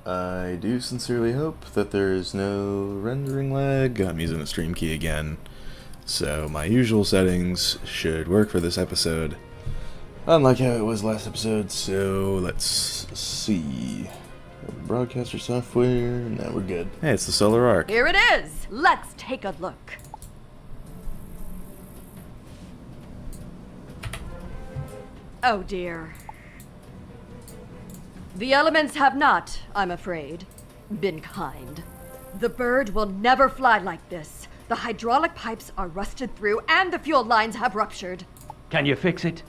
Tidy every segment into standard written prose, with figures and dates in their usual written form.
I do sincerely hope that there is no rendering lag. I'm using a stream key again, so my usual settings should work for this episode, unlike how it was last episode. So let's see. Broadcaster software, now we're good. Hey, it's the Solar Arc. Here it is! Let's take a look. Oh dear. The elements have not, I'm afraid, been kind. The bird will never fly like this. The hydraulic pipes are rusted through and the fuel lines have ruptured. Can you fix it?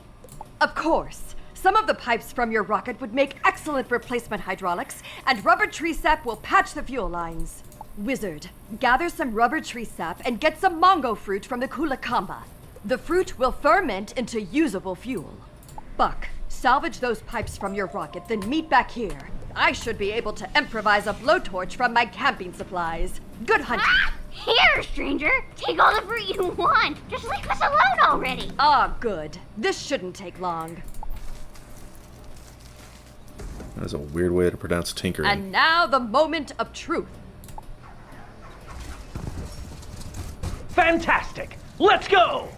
Of course. Some of the pipes from your rocket would make excellent replacement hydraulics, and rubber tree sap will patch the fuel lines. Wizard, gather some rubber tree sap and get some mango fruit from the Kulakamba. The fruit will ferment into usable fuel. Buck, salvage those pipes from your rocket, then meet back here. I should be able to improvise a blowtorch from my camping supplies. Good hunting. Ah! Here, stranger! Take all the fruit you want! Just leave us alone already! Ah, good. This shouldn't take long. That's a weird way to pronounce tinkering. And now the moment of truth. Fantastic! Let's go!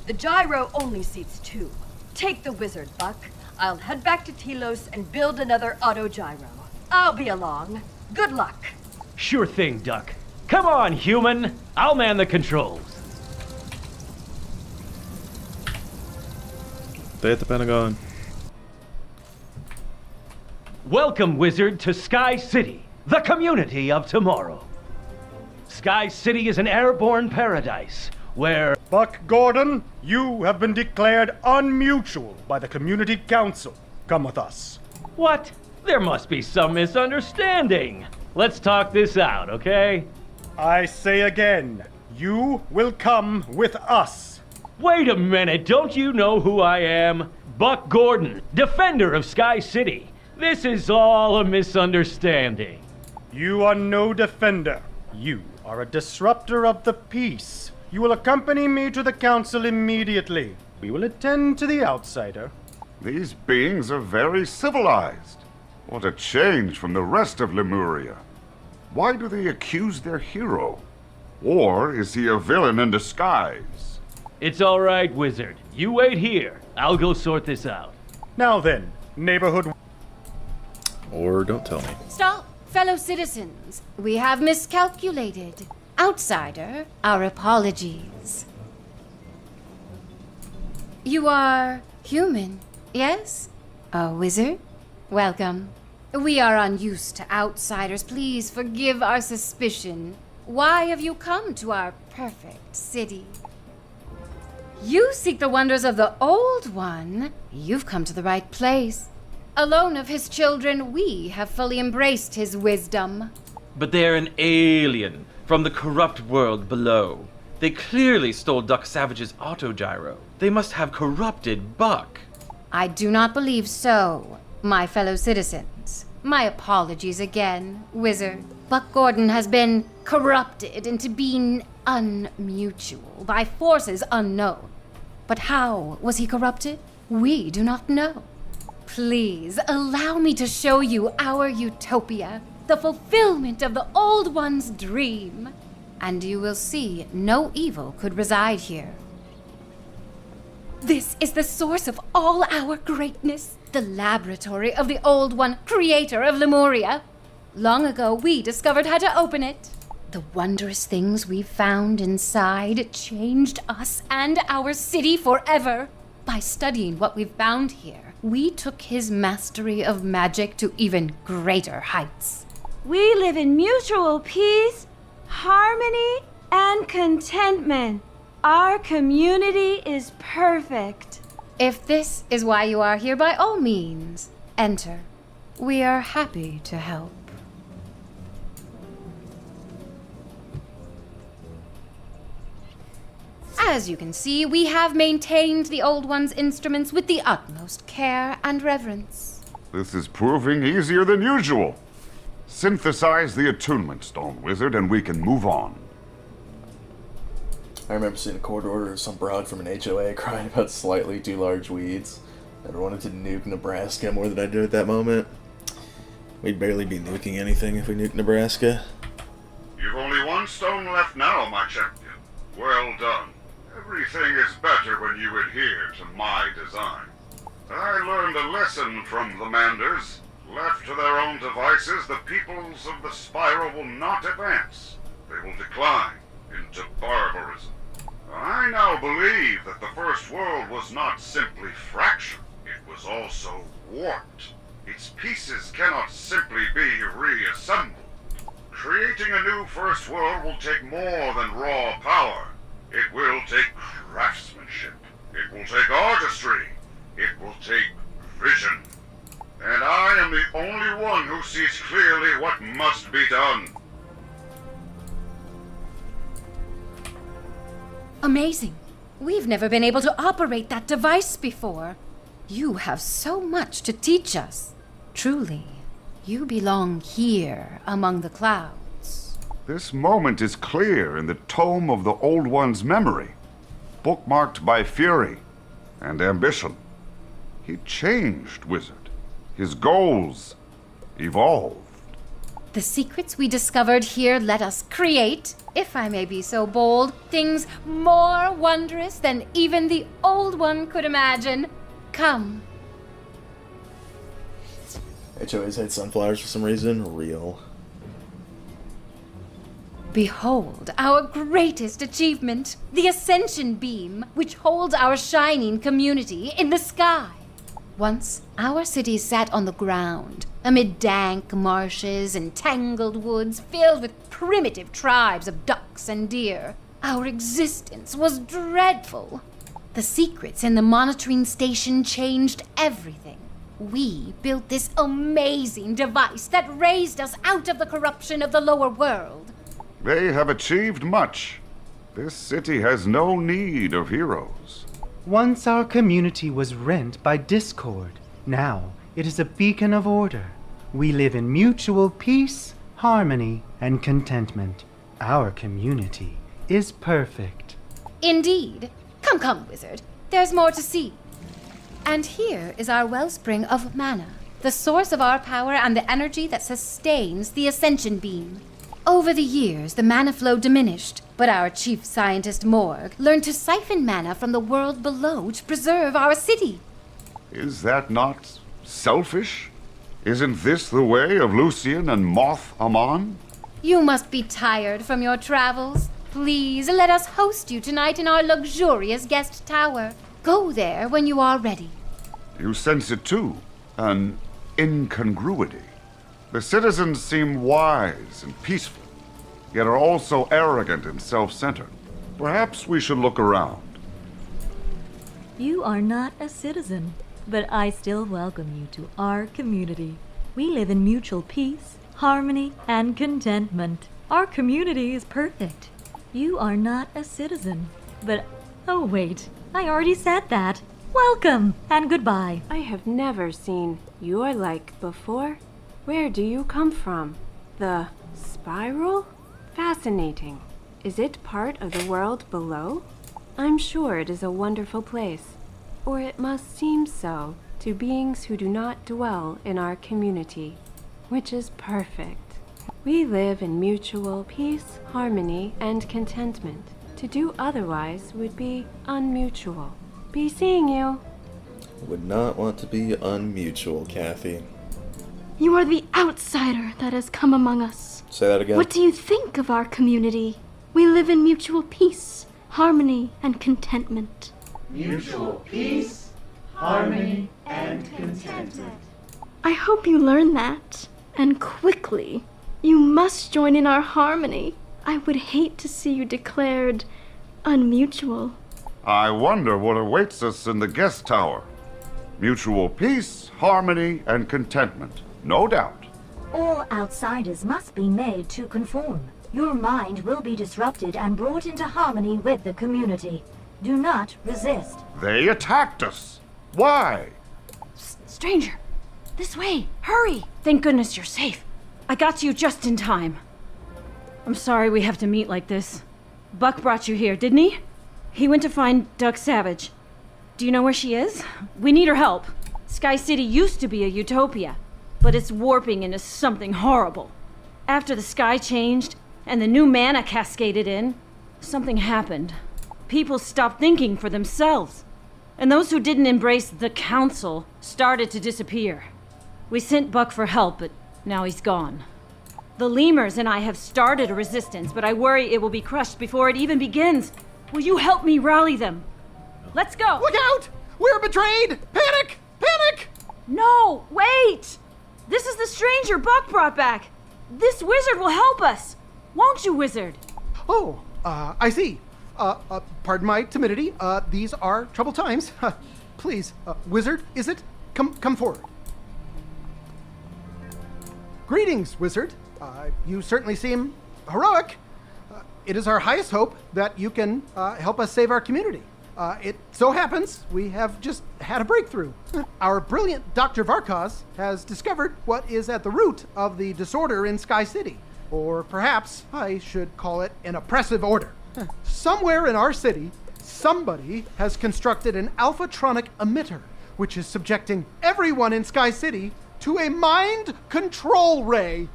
The gyro only seats 2. Take the wizard, Buck. I'll head back to Telos and build another auto gyro. I'll be along. Good luck. Sure thing, Duck. Come on, human! I'll man the controls. Stay at the Pentagon. Welcome, Wizard, to Sky City, the community of tomorrow. Sky City is an airborne paradise where... Buck Gordon, you have been declared unmutual by the Community Council. Come with us. What? There must be some misunderstanding. Let's talk this out, okay? I say again, you will come with us. Wait a minute, don't you know who I am? Buck Gordon, defender of Sky City. This is all a misunderstanding. You are no defender. You are a disruptor of the peace. You will accompany me to the council immediately. We will attend to the outsider. These beings are very civilized. What a change from the rest of Lemuria. Why do they accuse their hero? Or is he a villain in disguise? It's all right, Wizard. You wait here. I'll go sort this out. Now then, neighborhood... Or don't tell me. Stop, fellow citizens. We have miscalculated. Outsider, our apologies. You are human, yes? A wizard? Welcome. We are unused to outsiders. Please forgive our suspicion. Why have you come to our perfect city? You seek the wonders of the Old One. You've come to the right place. Alone of his children, we have fully embraced his wisdom. But they're an alien from the corrupt world below. They clearly stole Duck Savage's autogyro. They must have corrupted Buck. I do not believe so, my fellow citizens. My apologies again, Wizard. Buck Gordon has been corrupted into being unmutual by forces unknown. But how was he corrupted? We do not know. Please, allow me to show you our utopia, the fulfillment of the Old One's dream. And you will see no evil could reside here. This is the source of all our greatness, the laboratory of the Old One, creator of Lemuria. Long ago, we discovered how to open it. The wondrous things we found inside changed us and our city forever. By studying what we've found here, we took his mastery of magic to even greater heights. We live in mutual peace, harmony, and contentment. Our community is perfect. If this is why you are here, by all means, enter. We are happy to help. As you can see, we have maintained the Old One's instruments with the utmost care and reverence. This is proving easier than usual. Synthesize the attunement stone, Wizard, and we can move on. I remember seeing a court order of some broad from an HOA crying about slightly too large weeds. Never wanted to nuke Nebraska more than I did at that moment. We'd barely be nuking anything if we nuked Nebraska. You've only one stone left now, my champion. Well done. Everything is better when you adhere to my design. I learned a lesson from the Manders. Left to their own devices, the peoples of the Spiral will not advance. They will decline into barbarism. I now believe that the First World was not simply fractured, it was also warped. Its pieces cannot simply be reassembled. Creating a new First World will take more than raw power. It will take craftsmanship. It will take artistry. It will take vision. And I am the only one who sees clearly what must be done. Amazing. We've never been able to operate that device before. You have so much to teach us. Truly, you belong here among the clouds. This moment is clear in the tome of the Old One's memory, bookmarked by fury and ambition. He changed, Wizard. His goals evolved. The secrets we discovered here let us create, if I may be so bold, things more wondrous than even the Old One could imagine. Come. HOAs hate sunflowers for some reason. Real. Behold our greatest achievement, the Ascension Beam, which holds our shining community in the sky. Once, our city sat on the ground, amid dank marshes and tangled woods filled with primitive tribes of ducks and deer. Our existence was dreadful. The secrets in the monitoring station changed everything. We built this amazing device that raised us out of the corruption of the lower world. They have achieved much. This city has no need of heroes. Once our community was rent by discord. Now it is a beacon of order. We live in mutual peace, harmony, and contentment. Our community is perfect. Indeed. Come, come, Wizard. There's more to see. And here is our wellspring of mana, the source of our power and the energy that sustains the Ascension Beam. Over the years, the mana flow diminished, but our chief scientist Morg learned to siphon mana from the world below to preserve our city. Is that not selfish? Isn't this the way of Lucian and Moth Amon? You must be tired from your travels. Please let us host you tonight in our luxurious guest tower. Go there when you are ready. You sense it too, an incongruity. The citizens seem wise and peaceful, yet are also arrogant and self-centered. Perhaps we should look around. You are not a citizen, but I still welcome you to our community. We live in mutual peace, harmony, and contentment. Our community is perfect. You are not a citizen, but... Oh wait, I already said that. Welcome, and goodbye. I have never seen your like before. Where do you come from? The spiral? Fascinating. Is it part of the world below? I'm sure it is a wonderful place. Or it must seem so to beings who do not dwell in our community, which is perfect. We live in mutual peace, harmony, and contentment. To do otherwise would be unmutual. Be seeing you. Would not want to be unmutual, Kathy. You are the outsider that has come among us. Say that again. What do you think of our community? We live in mutual peace, harmony, and contentment. Mutual peace, harmony, and contentment. I hope you learn that, and quickly. You must join in our harmony. I would hate to see you declared unmutual. I wonder what awaits us in the guest tower. Mutual peace, harmony, and contentment. No doubt. All outsiders must be made to conform. Your mind will be disrupted and brought into harmony with the community. Do not resist. They attacked us. Why? Stranger, this way, hurry! Thank goodness you're safe. I got you just in time. I'm sorry we have to meet like this. Buck brought you here, didn't he? He went to find Duck Savage. Do you know where she is? We need her help. Sky City used to be a utopia. but it's warping into something horrible. After the sky changed and the new mana cascaded in, something happened. People stopped thinking for themselves. And those who didn't embrace the council started to disappear. We sent Buck for help, but now he's gone. The lemurs and I have started a resistance, but I worry it will be crushed before it even begins. Will you help me rally them? Let's go! Look out! We're betrayed! Panic! Panic! No, wait! This is the stranger Buck brought back. This wizard will help us. Won't you, wizard? Oh, I see. Pardon my timidity. These are troubled times. Please, wizard, is it? Come forward. Greetings, wizard. You certainly seem heroic. It is our highest hope that you can help us save our community. It so happens we have just had a breakthrough. Our brilliant Dr. Varkaz has discovered what is at the root of the disorder in Sky City. Or perhaps I should call it an oppressive order. Somewhere in our city, somebody has constructed an alphatronic emitter, which is subjecting everyone in Sky City to a mind control ray.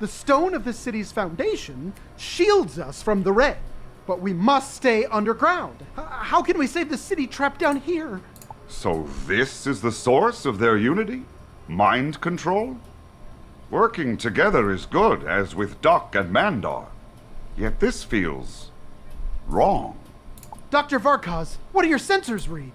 The stone of the city's foundation shields us from the ray, but we must stay underground. How can we save the city trapped down here? So this is the source of their unity? Mind control? Working together is good, as with Duck and Mandar. Yet this feels wrong. Dr. Varkaz, what do your sensors read?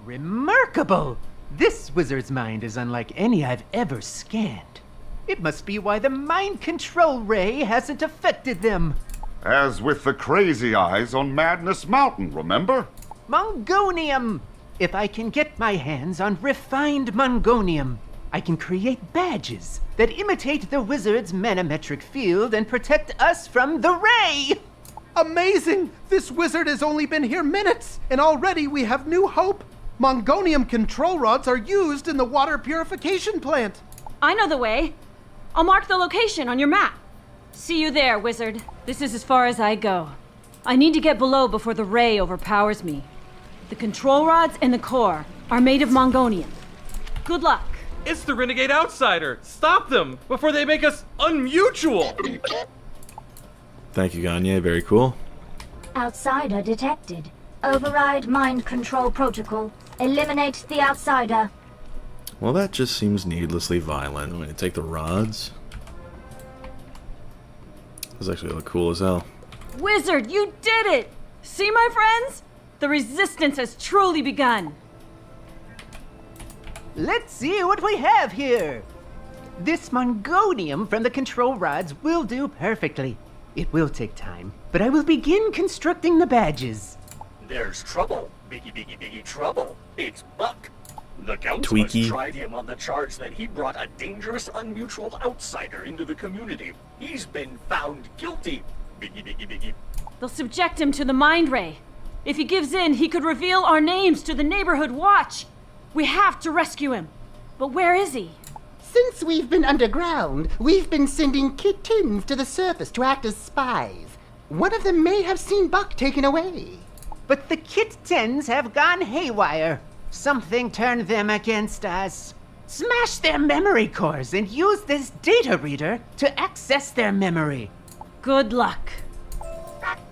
Remarkable! This wizard's mind is unlike any I've ever scanned. It must be why the mind control ray hasn't affected them. As with the crazy eyes on Madness Mountain, remember? Mongonium! If I can get my hands on refined Mongonium, I can create badges that imitate the wizard's manometric field and protect us from the ray! Amazing! This wizard has only been here minutes, and already we have new hope. Mongonium control rods are used in the water purification plant. I know the way. I'll mark the location on your map. See you there, wizard. This is as far as I go. I need to get below before the ray overpowers me. The control rods and the core are made of Mongonium. Good luck. It's the renegade outsider! Stop them before they make us unmutual! Thank you, Gagne. Very cool. Outsider detected. Override mind control protocol. Eliminate the outsider. Well, that just seems needlessly violent. I'm going to take the rods. Those actually look cool as hell. Wizard, you did it! See, my friends? The resistance has truly begun. Let's see what we have here. This Mongonium from the control rods will do perfectly. It will take time, but I will begin constructing the badges. There's trouble. Biggie trouble. It's Buck. The council Tweaky. has tried him on the charge that he brought a dangerous, unmutual outsider into the community. He's been found guilty. Biggie. They'll subject him to the mind ray. If he gives in, he could reveal our names to the neighborhood watch. We have to rescue him. But where is he? Since we've been underground, we've been sending kittens to the surface to act as spies. One of them may have seen Buck taken away. But the kittens have gone haywire. Something turned them against us. Smash their memory cores and use this data reader to access their memory. Good luck.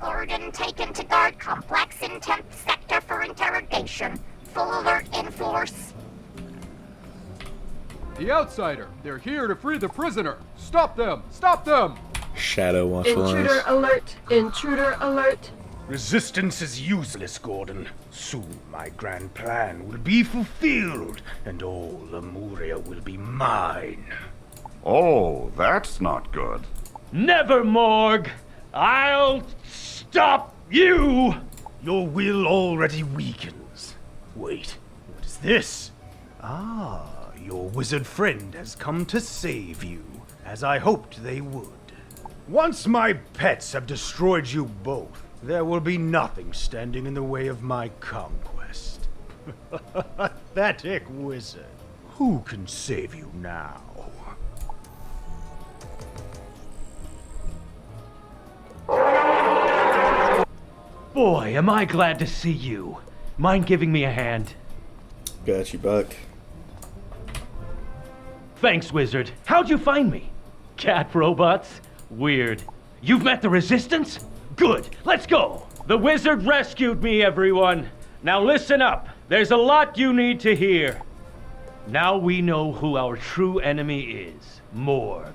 Gordon taken to guard complex in 10th sector for interrogation. Full alert in force. The outsider. They're here to free the prisoner. Stop them! Stop them! Shadow waffle Intruder alert! Intruder alert! Resistance is useless, Gordon. Soon my grand plan will be fulfilled, and all Lemuria will be mine. Oh, that's not good. Never, Morg! I'll stop you! Your will already weakens. Wait, what is this? Ah, your wizard friend has come to save you, as I hoped they would. Once my pets have destroyed you both, there will be nothing standing in the way of my conquest. Pathetic wizard. Who can save you now? Boy, am I glad to see you. Mind giving me a hand? Got you, Buck. Thanks, Wizard. How'd you find me? Cat robots? Weird. You've met the Resistance? Good. Let's go. The Wizard rescued me, everyone. Now listen up. There's a lot you need to hear. Now we know who our true enemy is. Morg.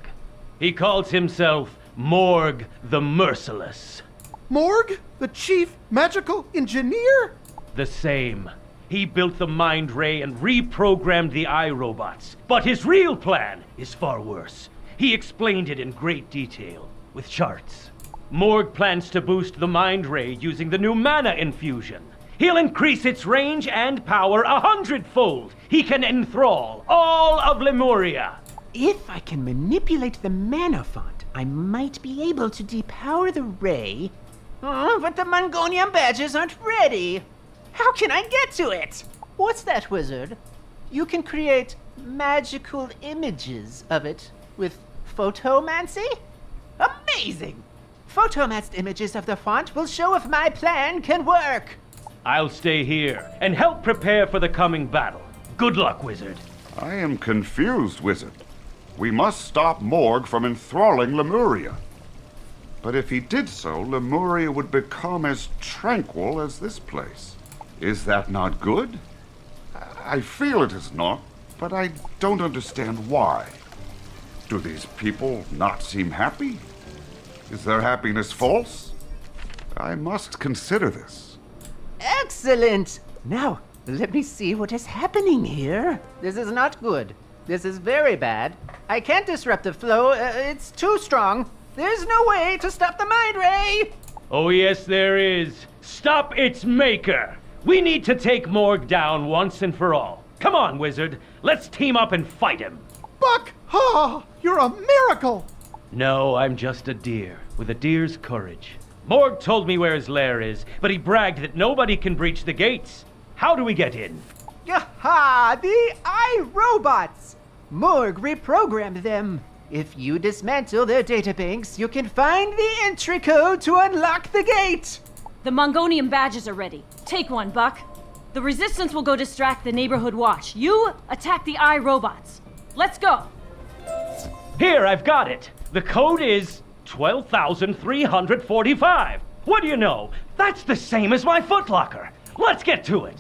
He calls himself Morg the Merciless. Morg? The chief magical engineer? The same. He built the Mind Ray and reprogrammed the iRobots. But his real plan is far worse. He explained it in great detail, with charts. Morg plans to boost the Mind Ray using the new mana infusion. He'll increase its range and power 100-fold. He can enthrall all of Lemuria. If I can manipulate the mana font, I might be able to depower the ray. Oh, but the Mongolian badges aren't ready. How can I get to it? What's that, Wizard? You can create magical images of it with photomancy? Amazing! Photomanced images of the font will show if my plan can work. I'll stay here and help prepare for the coming battle. Good luck, Wizard. I am confused, Wizard. We must stop Morg from enthralling Lemuria. But if he did so, Lemuria would become as tranquil as this place. Is that not good? I feel it is not, but I don't understand why. Do these people not seem happy? Is their happiness false? I must consider this. Excellent! Now, let me see what is happening here. This is not good. This is very bad. I can't disrupt the flow. It's too strong. There's no way to stop the Mind Ray! Oh yes, there is. Stop its maker! We need to take Morg down once and for all. Come on, Wizard. Let's team up and fight him. Buck! Ha! You're a miracle! No, I'm just a deer, with a deer's courage. Morg told me where his lair is, but he bragged that nobody can breach the gates. How do we get in? Yaha! The iRobots! Morg reprogrammed them. If you dismantle their databanks, you can find the entry code to unlock the gate. The Mongolian badges are ready. Take one, Buck. The Resistance will go distract the neighborhood watch. You attack the iRobots. Let's go. Here, I've got it. The code is 12,345. What do you know? That's the same as my footlocker. Let's get to it.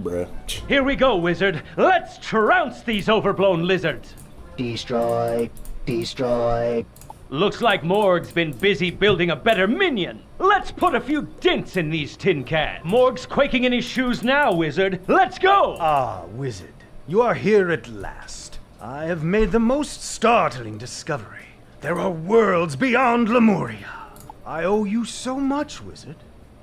Bruh. Here we go, Wizard. Let's trounce these overblown lizards. Destroy. Destroy. Looks like Morg's been busy building a better minion. Let's put a few dents in these tin cans. Morg's quaking in his shoes now, Wizard. Let's go! Ah, Wizard. You are here at last. I have made the most startling discovery. There are worlds beyond Lemuria. I owe you so much, Wizard.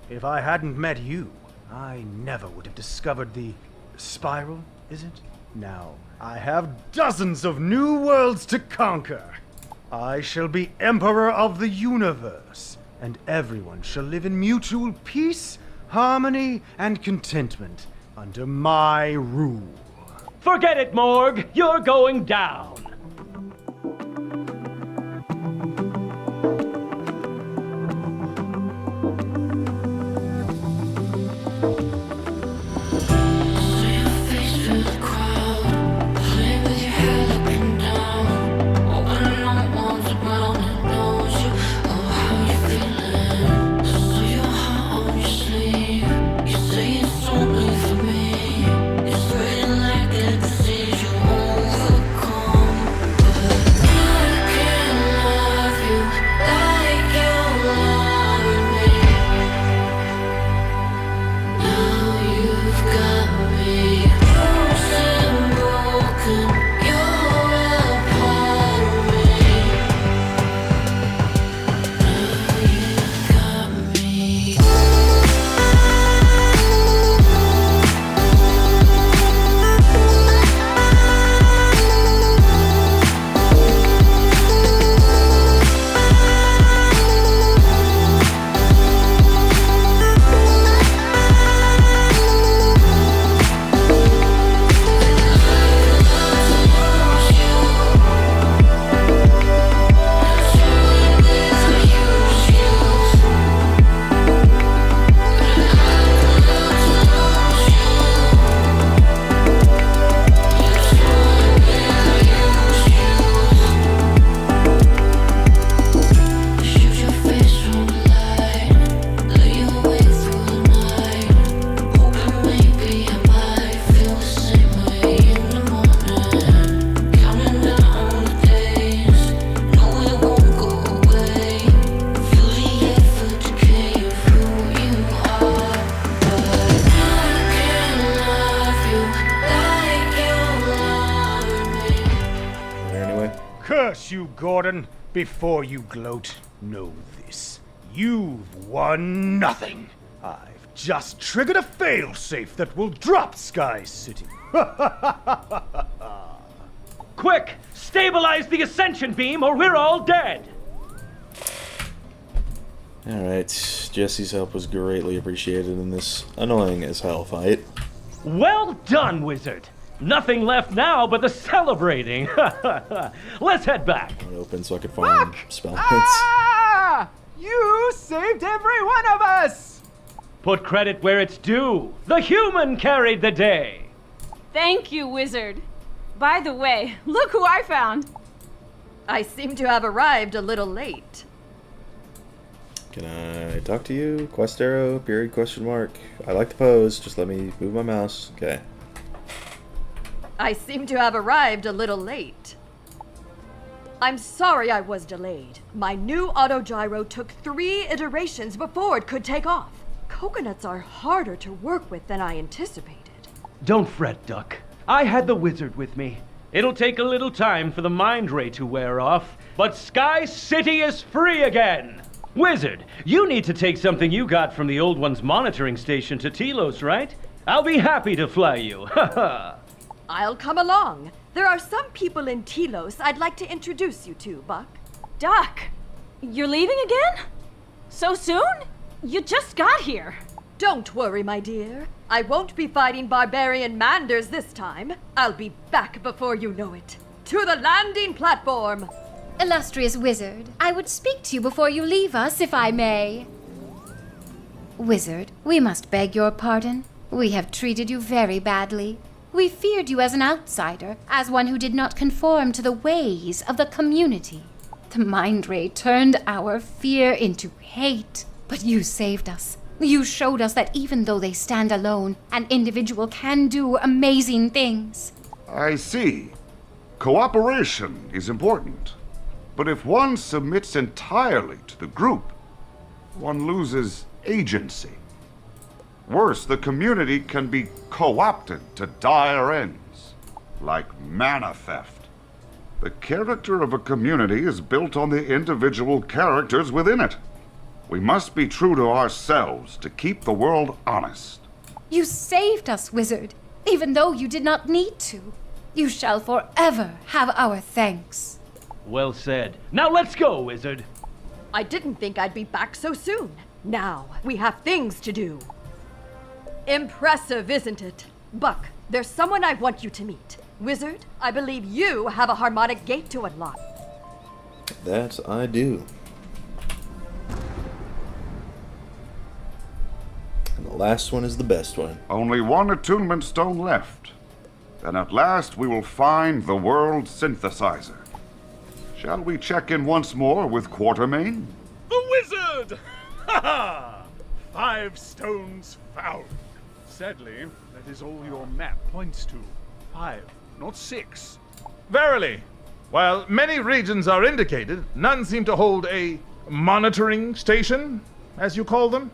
If I hadn't met you, I never would have discovered the spiral, is it? Now, I have dozens of new worlds to conquer. I shall be Emperor of the Universe, and everyone shall live in mutual peace, harmony, and contentment under my rule. Forget it, Morg. You're going down. Curse you, Gordon. Before you gloat, know this. You've won nothing. I've just triggered a failsafe that will drop Sky City. Quick! Stabilize the ascension beam or we're all dead! Alright, Jesse's help was greatly appreciated in this annoying as hell fight. Well done, Wizard! Nothing left now but the celebrating. Let's head back. I open so I could find spell hits. Ah! You saved every one of us! Put credit where it's due. The human carried the day. Thank you, Wizard. By the way, look who I found. I seem to have arrived a little late. Can I talk to you? Quest arrow, period, question mark. I like the pose, just let me move my mouse. Okay. I seem to have arrived a little late. I'm sorry I was delayed. My new autogyro took 3 iterations before it could take off. Coconuts are harder to work with than I anticipated. Don't fret, Duck. I had the wizard with me. It'll take a little time for the mind ray to wear off, but Sky City is free again! Wizard, you need to take something you got from the old one's monitoring station to Telos, right? I'll be happy to fly you, haha! I'll come along. There are some people in Telos I'd like to introduce you to, Buck. Duck, you're leaving again? So soon? You just got here. Don't worry, my dear. I won't be fighting barbarian Manders this time. I'll be back before you know it. To the landing platform! Illustrious Wizard, I would speak to you before you leave us, if I may. Wizard, we must beg your pardon. We have treated you very badly. We feared you as an outsider, as one who did not conform to the ways of the community. The mind ray turned our fear into hate, but you saved us. You showed us that even though they stand alone, an individual can do amazing things. I see. Cooperation is important. But if one submits entirely to the group, one loses agency. Worse, the community can be co-opted to dire ends, like mana theft. The character of a community is built on the individual characters within it. We must be true to ourselves to keep the world honest. You saved us, Wizard, even though you did not need to. You shall forever have our thanks. Well said. Now let's go, Wizard. I didn't think I'd be back so soon. Now, we have things to do. Impressive, isn't it? Buck, there's someone I want you to meet. Wizard, I believe you have a harmonic gate to unlock. That I do. And the last one is the best one. Only one attunement stone left. Then at last we will find the world synthesizer. Shall we check in once more with Quartermain? The wizard! Ha ha! 5 stones found. Sadly, that is all your map points to. 5, not 6. Verily. While many regions are indicated, none seem to hold a monitoring station, as you call them.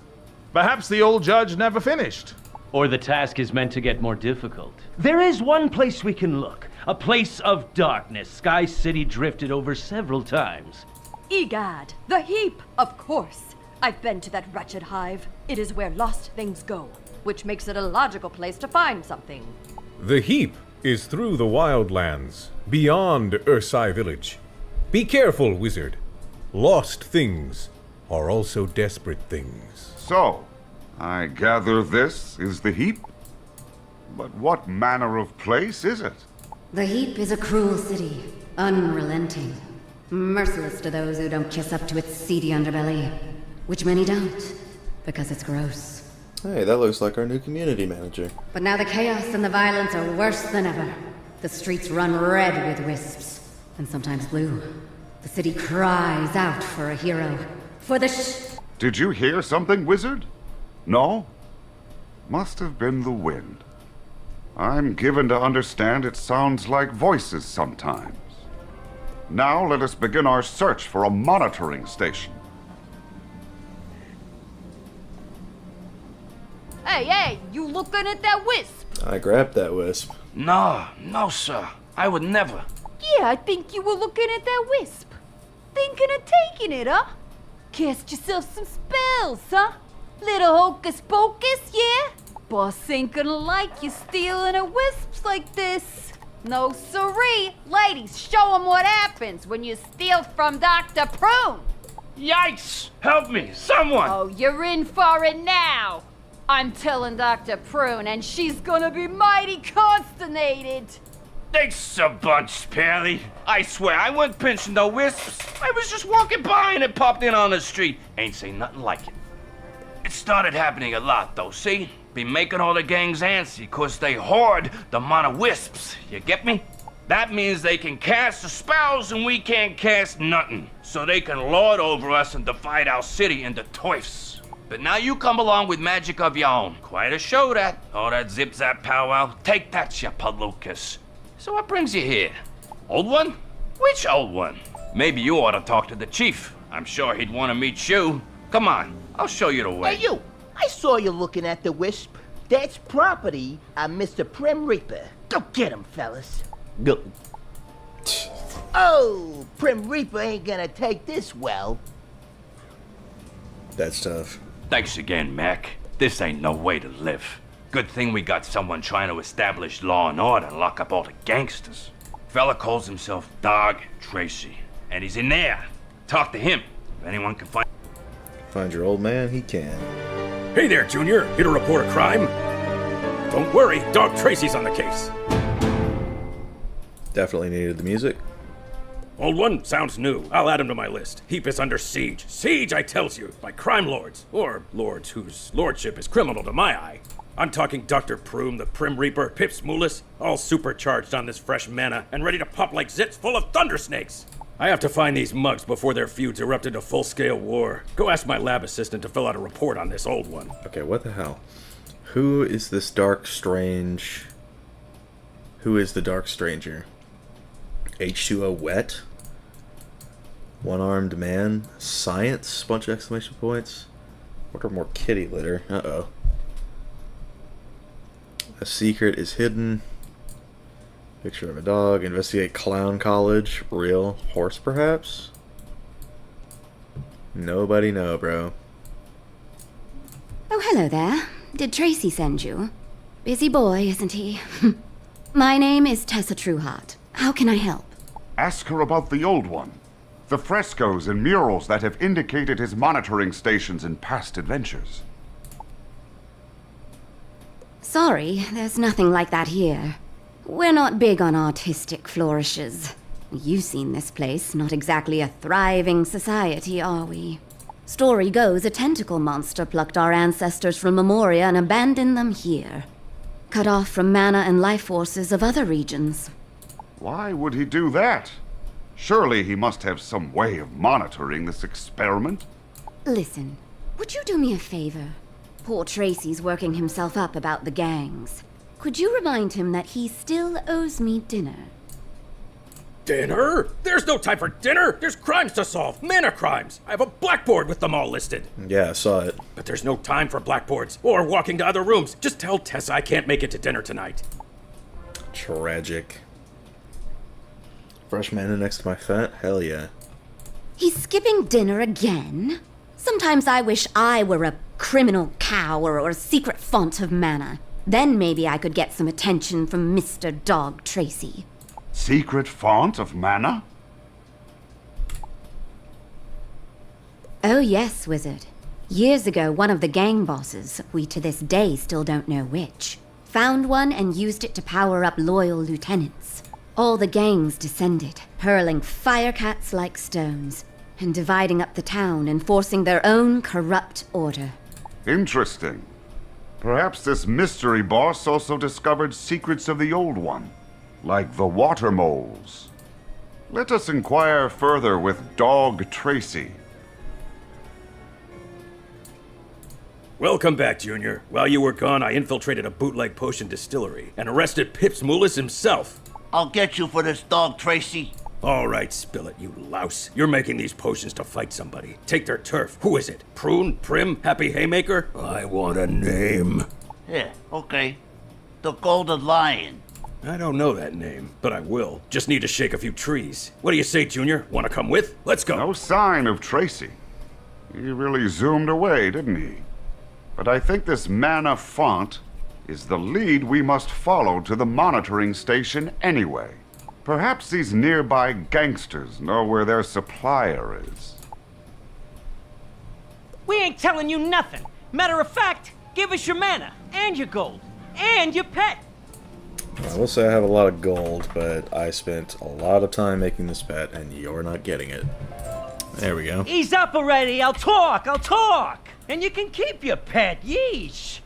Perhaps the old judge never finished. Or the task is meant to get more difficult. There is one place we can look. A place of darkness Sky City drifted over several times. Egad, the heap, of course. I've been to that wretched hive. It is where lost things go, which makes it a logical place to find something. The heap is through the wildlands, beyond Ursai village. Be careful, wizard. Lost things are also desperate things. So, I gather this is the heap? But what manner of place is it? The heap is a cruel city, unrelenting, merciless to those who don't kiss up to its seedy underbelly, which many don't, because it's gross. Hey, that looks like our new community manager. But now the chaos and the violence are worse than ever. The streets run red with wisps, and sometimes blue. The city cries out for a hero, for the Did you hear something, wizard? No? Must have been the wind. I'm given to understand it sounds like voices sometimes. Now let us begin our search for a monitoring station. Hey, you looking at that wisp? I grabbed that wisp. No, sir. I would never. Yeah, I think you were looking at that wisp. Thinking of taking it, huh? Cast yourself some spells, huh? Little hocus pocus, yeah? Boss ain't gonna like you stealing a wisps like this. No siree. Ladies, show 'em what happens when you steal from Dr. Prune. Yikes! Help me, someone! Oh, you're in for it now. I'm telling Dr. Prune, and she's gonna be mighty consternated. Thanks a bunch, Pally. I swear, I wasn't pinching no wisps. I was just walking by and it popped in on the street. Ain't say nothing like it. It started happening a lot, though, see? Be making all the gangs antsy, cause they hoard the amount of wisps. You get me? That means they can cast the spells and we can't cast nothing. So they can lord over us and divide our city into toifs. But now you come along with magic of your own. Quite a show, that. All that zip-zap powwow. Take that, you palookas. So what brings you here? Old one? Which old one? Maybe you ought to talk to the chief. I'm sure he'd want to meet you. Come on, I'll show you the way. Hey, you! I saw you looking at the wisp. That's property of Mr. Prim Reaper. Go get him, fellas. Go. Oh, Prim Reaper ain't gonna take this well. That's tough. Thanks again, Mac. This ain't no way to live. Good thing we got someone trying to establish law and order and lock up all the gangsters. Fella calls himself Dog Tracy, and he's in there. Talk to him. If anyone can find your old man, he can. Hey there, Junior. Here to report a crime? Don't worry, Dog Tracy's on the case. Definitely needed the music. Old one sounds new. I'll add him to my list. Heap is under siege. Siege, I tells you, by crime lords. Or lords whose lordship is criminal to my eye. I'm talking Dr. Prune, the Prim Reaper, Pips Moolis, all supercharged on this fresh mana and ready to pop like zits full of thunder snakes. I have to find these mugs before their feuds erupt into full-scale war. Go ask my lab assistant to fill out a report on this old one. Okay, what the hell? Who is this dark strange... Who is the dark stranger? H2O wet? One-armed man? Science? Bunch of exclamation points? What are more kitty litter? Uh-oh. A secret is hidden. Picture of a dog. Investigate clown college. Real horse, perhaps? Nobody know, bro. Oh, hello there. Did Tracy send you? Busy boy, isn't he? My name is Tessa Trueheart. How can I help? Ask her about the old one. The frescoes and murals that have indicated his monitoring stations in past adventures. Sorry, there's nothing like that here. We're not big on artistic flourishes. You've seen this place, not exactly a thriving society, are we? Story goes a tentacle monster plucked our ancestors from Lemuria and abandoned them here. Cut off from mana and life forces of other regions. Why would he do that? Surely he must have some way of monitoring this experiment. Listen, would you do me a favor? Poor Tracy's working himself up about the gangs. Could you remind him that he still owes me dinner? Dinner? There's no time for dinner! There's crimes to solve! Mana crimes! I have a blackboard with them all listed! Yeah, I saw it. But there's no time for blackboards, or walking to other rooms. Just tell Tessa I can't make it to dinner tonight. Tragic. Fresh mana next to my fat? Hell yeah. He's skipping dinner again? Sometimes I wish I were a criminal cow or a secret font of mana. Then maybe I could get some attention from Mr. Dog Tracy. Secret font of mana? Oh yes, Wizard. Years ago, one of the gang bosses, we to this day still don't know which, found one and used it to power up loyal lieutenants. All the gangs descended, hurling firecats like stones, and dividing up the town, enforcing their own corrupt order. Interesting. Perhaps this mystery boss also discovered secrets of the old one, like the water moles. Let us inquire further with Dog Tracy. Welcome back, Junior. While you were gone, I infiltrated a bootleg potion distillery and arrested Pips Moolis himself. I'll get you for this, Dog Tracy. All right, spill it, you louse. You're making these potions to fight somebody. Take their turf. Who is it? Prune? Prim? Happy Haymaker? I want a name. Yeah, okay. The Golden Lion. I don't know that name, but I will. Just need to shake a few trees. What do you say, Junior? Want to come with? Let's go. No sign of Tracy. He really zoomed away, didn't he? But I think this mana font is the lead we must follow to the monitoring station anyway. Perhaps these nearby gangsters know where their supplier is. We ain't telling you nothing. Matter of fact, give us your mana, and your gold, and your pet. I will say I have a lot of gold, but I spent a lot of time making this bet, and you're not getting it. There we go. Ease up already, I'll talk! And you can keep your pet, yeesh.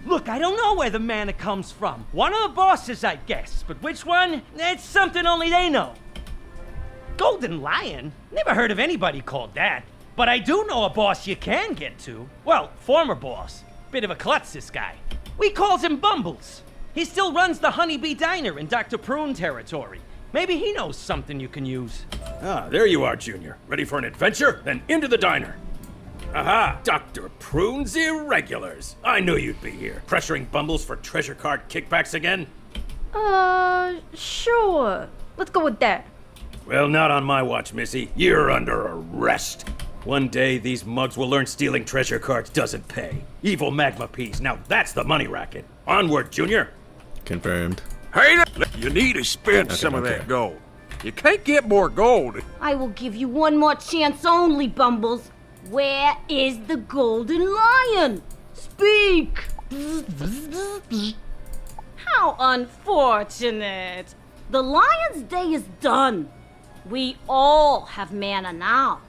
Look, I don't know where the mana comes from. One of the bosses, I guess, but which one? That's something only they know. Golden Lion? Never heard of anybody called that. But I do know a boss you can get to. Well, former boss. Bit of a klutz, this guy. We calls him Bumbles. He still runs the Honeybee Diner in Dr. Prune territory. Maybe he knows something you can use. Ah, there you are, Junior. Ready for an adventure? Then into the diner. Aha! Dr. Prune's Irregulars. I knew you'd be here. Pressuring Bumbles for treasure card kickbacks again? Sure. Let's go with that. Well, not on my watch, Missy. You're under arrest. One day, these mugs will learn stealing treasure cards doesn't pay. Evil magma peas. Now that's the money racket. Onward, Junior. Confirmed. Hey, you need to spend some of that gold. You can't get more gold. I will give you one more chance only, Bumbles. Where is the Golden Lion? Speak! How unfortunate. The Lion's day is done. We all have mana now.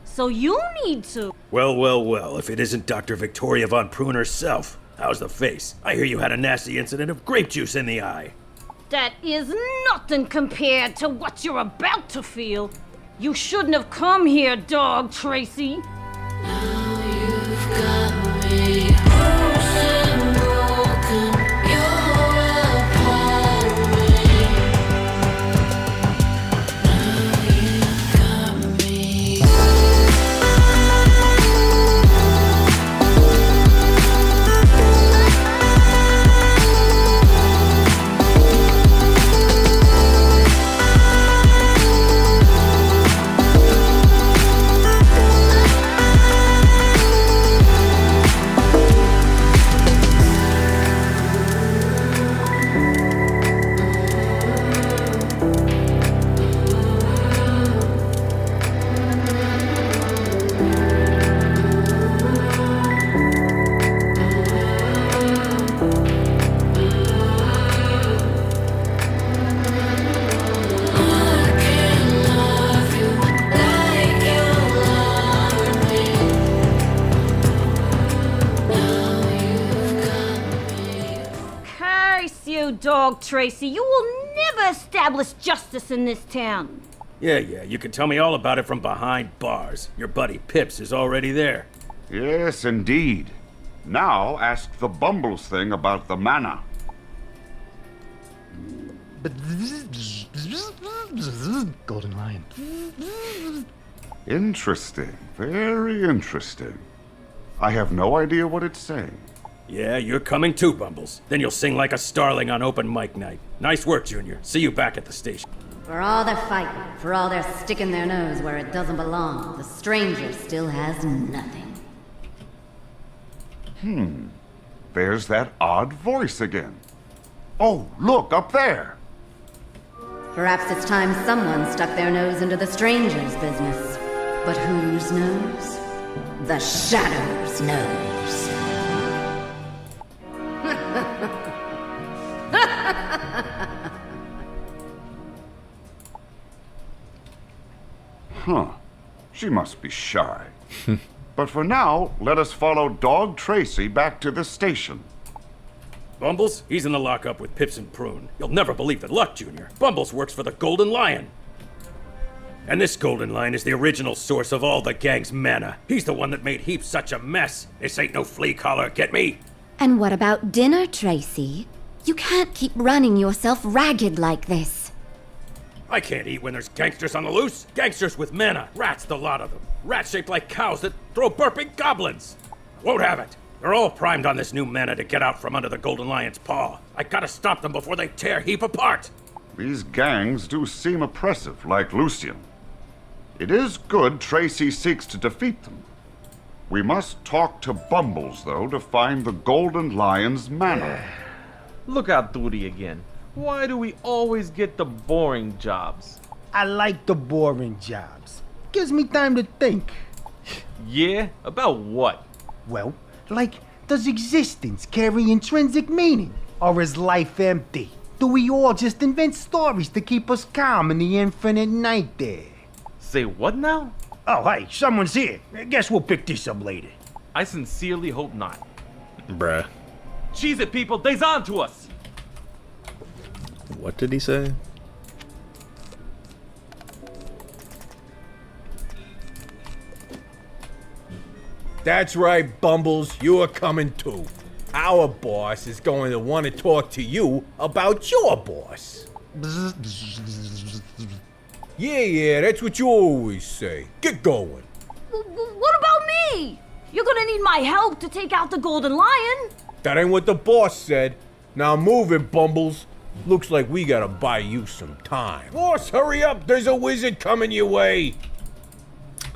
So you need to. Well, if it isn't Dr. Victoria von Prune herself. How's the face? I hear you had a nasty incident of grape juice in the eye. That is nothing compared to what you're about to feel. You shouldn't have come here, Dog Tracy. Dog Tracy, you will never establish justice in this town. Yeah, you can tell me all about it from behind bars. Your buddy Pips is already there. Yes, indeed. Now ask the Bumbles thing about the mana. Golden Lion. Interesting. Very interesting. I have no idea what it's saying. Yeah, you're coming too, Bumbles. Then you'll sing like a starling on open mic night. Nice work, Junior. See you back at the station. For all their fighting, for all their sticking their nose where it doesn't belong, the stranger still has nothing. There's that odd voice again. Oh, look, up there. Perhaps it's time someone stuck their nose into the stranger's business. But whose nose? The Shadow's nose. Huh. She must be shy. But for now, let us follow Dog Tracy back to the station. Bumbles, he's in the lockup with Pips and Prune. You'll never believe the luck, Junior. Bumbles works for the Golden Lion. And this Golden Lion is the original source of all the gang's mana. He's the one that made Heaps such a mess. This ain't no flea collar, get me? And what about dinner, Tracy? You can't keep running yourself ragged like this. I can't eat when there's gangsters on the loose. Gangsters with mana. Rats, the lot of them. Rats shaped like cows that throw burping goblins. Won't have it. They're all primed on this new mana to get out from under the Golden Lion's paw. I gotta stop them before they tear Heap apart. These gangs do seem oppressive, like Lucian. It is good Tracy seeks to defeat them. We must talk to Bumbles, though, to find the Golden Lion's mana. Look out, Duty again. Why do we always get the boring jobs? I like the boring jobs. Gives me time to think. Yeah? About what? Well, like, does existence carry intrinsic meaning? Or is life empty? Do we all just invent stories to keep us calm in the infinite night there? Say what now? Oh, hey, someone's here. I guess we'll pick this up later. I sincerely hope not. Bruh. Cheese it, people! Dasein to us! What did he say? That's right, Bumbles, you are coming too. Our boss is going to want to talk to you about your boss. Yeah, that's what you always say. Get going. What about me? You're gonna need my help to take out the Golden Lion. That ain't what the boss said. Now move it, Bumbles. Looks like we gotta buy you some time. Boss, hurry up! There's a wizard coming your way!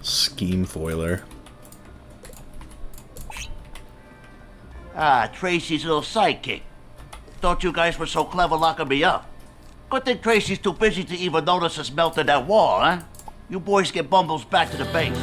Scheme foiler. Ah, Tracy's little sidekick. Thought you guys were so clever locking me up. Good thing Tracy's too busy to even notice us melting that wall, huh? You boys get Bumbles back to the base.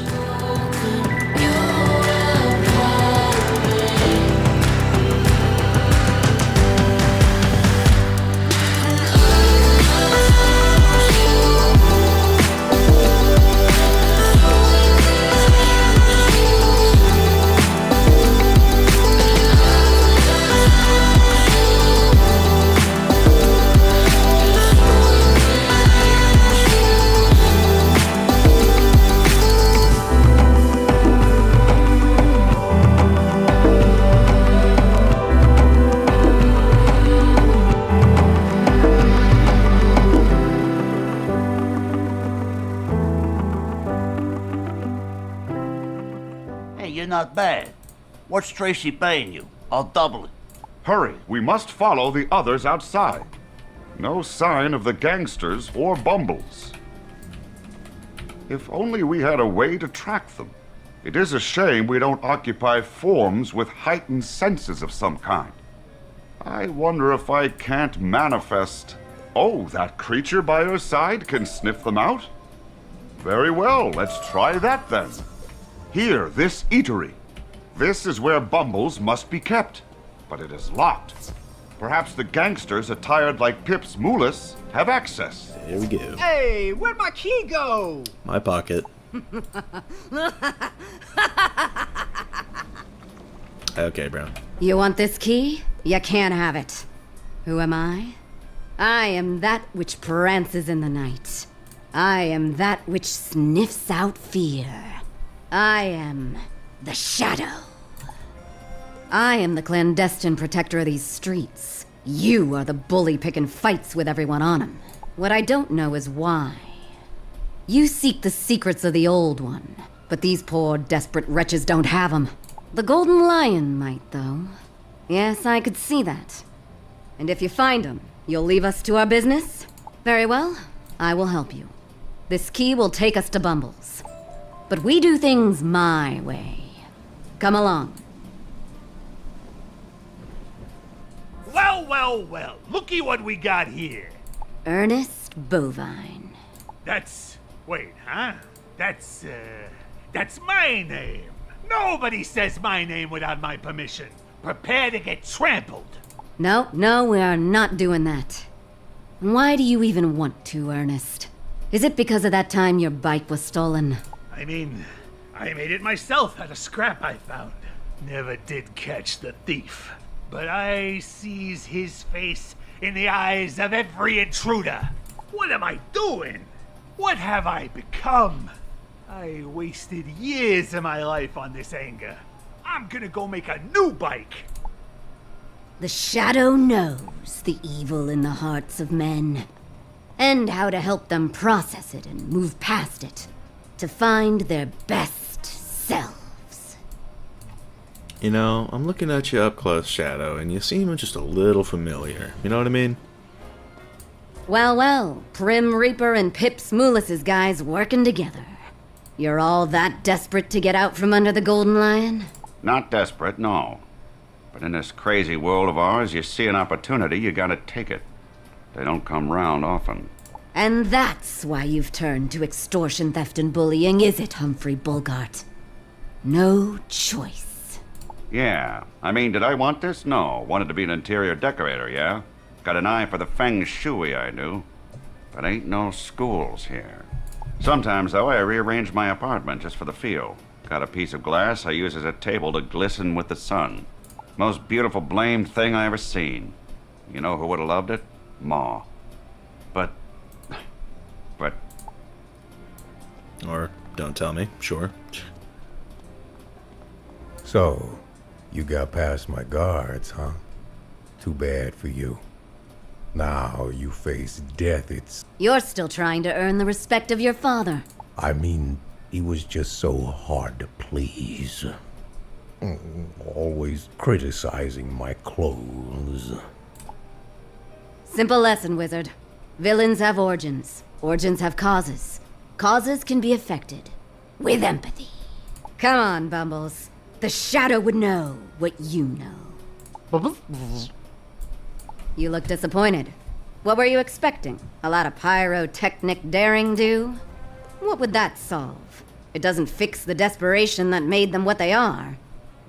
Not bad. What's Tracy paying you? I'll double it. Hurry, we must follow the others outside. No sign of the gangsters or Bumbles. If only we had a way to track them. It is a shame we don't occupy forms with heightened senses of some kind. I wonder if I can't manifest... Oh, that creature by your side can sniff them out? Very well, let's try that then. Here, this eatery. This is where Bumbles must be kept, but it is locked. Perhaps the gangsters attired like Pip's Moolis have access. There we go. Hey, where'd my key go? My pocket. Okay, bro. You want this key? You can't have it. Who am I? I am that which prances in the night. I am that which sniffs out fear. I am the Shadow. I am the clandestine protector of these streets. You are the bully picking fights with everyone on them. What I don't know is why. You seek the secrets of the Old One, but these poor, desperate wretches don't have them. The Golden Lion might, though. Yes, I could see that. And if you find him, you'll leave us to our business? Very well, I will help you. This key will take us to Bumbles. But we do things my way. Come along. Well, well, well. Looky what we got here. Ernest Bovine. Wait, huh? That's my name. Nobody says my name without my permission. Prepare to get trampled. No, we are not doing that. Why do you even want to, Ernest? Is it because of that time your bike was stolen? I mean, I made it myself out of scrap I found. Never did catch the thief. But I sees his face in the eyes of every intruder. What am I doing? What have I become? I wasted years of my life on this anger. I'm gonna go make a new bike. The Shadow knows the evil in the hearts of men, and how to help them process it and move past it, to find their best selves. You know, I'm looking at you up close, Shadow, and you seem just a little familiar. You know what I mean? Well, well, Prim Reaper and Pips Moolis's guys working together. You're all that desperate to get out from under the Golden Lion? Not desperate, no. But in this crazy world of ours, you see an opportunity, you gotta take it. They don't come round often. And that's why you've turned to extortion, theft, and bullying, is it, Humphrey Bogart? No choice. Yeah. I mean, did I want this? No. Wanted to be an interior decorator, yeah? Got an eye for the feng shui, I do. But ain't no schools here. Sometimes, though, I rearrange my apartment just for the feel. Got a piece of glass I use as a table to glisten with the sun. Most beautiful blamed thing I ever seen. You know who would have loved it? Ma. But... Or, don't tell me, sure. So, you got past my guards, huh? Too bad for you. Now you face death, it's... You're still trying to earn the respect of your father. I mean, he was just so hard to please. Always criticizing my clothes. Simple lesson, Wizard. Villains have origins. Origins have causes. Causes can be affected. With empathy. Come on, Bumbles. The Shadow would know what you know. You look disappointed. What were you expecting? A lot of pyrotechnic daring do? What would that solve? It doesn't fix the desperation that made them what they are.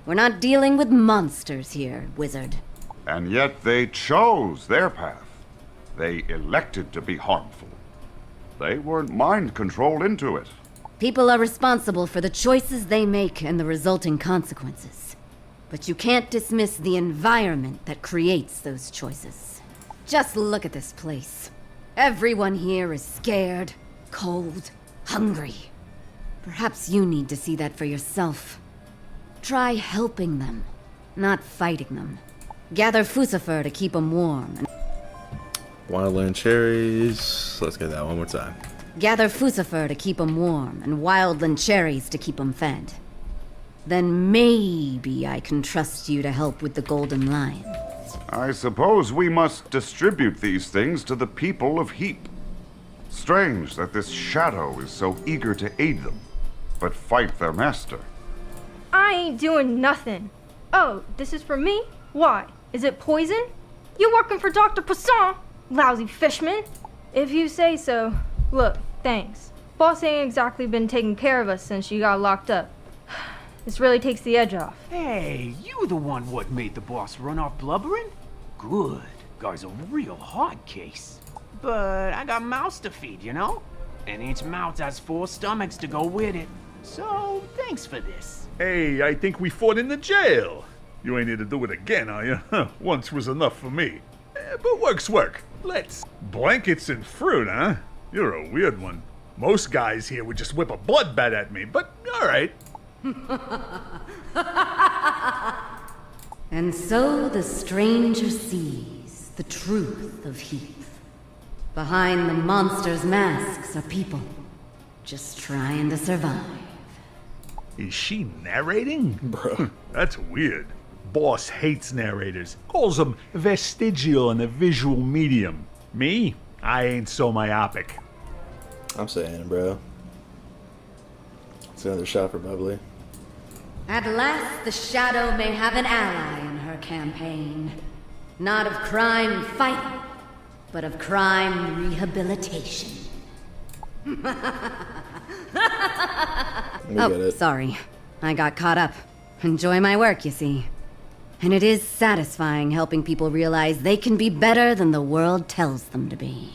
We're not dealing with monsters here, Wizard. And yet they chose their path. They elected to be harmful. They weren't mind-controlled into it. People are responsible for the choices they make and the resulting consequences. But you can't dismiss the environment that creates those choices. Just look at this place. Everyone here is scared, cold, hungry. Perhaps you need to see that for yourself. Try helping them, not fighting them. Gather Fusifer to keep them warm. Wildland cherries. Let's get that one more time. Gather Fusifer to keep them warm, and wildland cherries to keep them fed. Then maybe I can trust you to help with the Golden Lion. I suppose we must distribute these things to the people of Heap. Strange that this Shadow is so eager to aid them, but fight their master. I ain't doing nothing. Oh, this is for me? Why? Is it poison? You working for Dr. Poisson? Lousy fishman. If you say so. Look, thanks. Boss ain't exactly been taking care of us since you got locked up. This really takes the edge off. Hey, you the one what made the boss run off blubbering? Good. Guy's a real hard case. But I got mouths to feed, you know? And each mouth has 4 stomachs to go with it. So, thanks for this. Hey, I think we fought in the jail. You ain't here to do it again, are you? Once was enough for me. But work's work. Let's... Blankets and fruit, huh? You're a weird one. Most guys here would just whip a bloodbath at me, but alright. And so the stranger sees the truth of Heath. Behind the monster's masks are people, just trying to survive. Is she narrating? Bro. That's weird. Boss hates narrators. Calls them vestigial and a visual medium. Me? I ain't so myopic. I'm saying, bro. It's another shot for Bubbly. At last, the Shadow may have an ally in her campaign. Not of crime fighting, but of crime rehabilitation. Oh, sorry. I got caught up. Enjoy my work, you see. And it is satisfying helping people realize they can be better than the world tells them to be.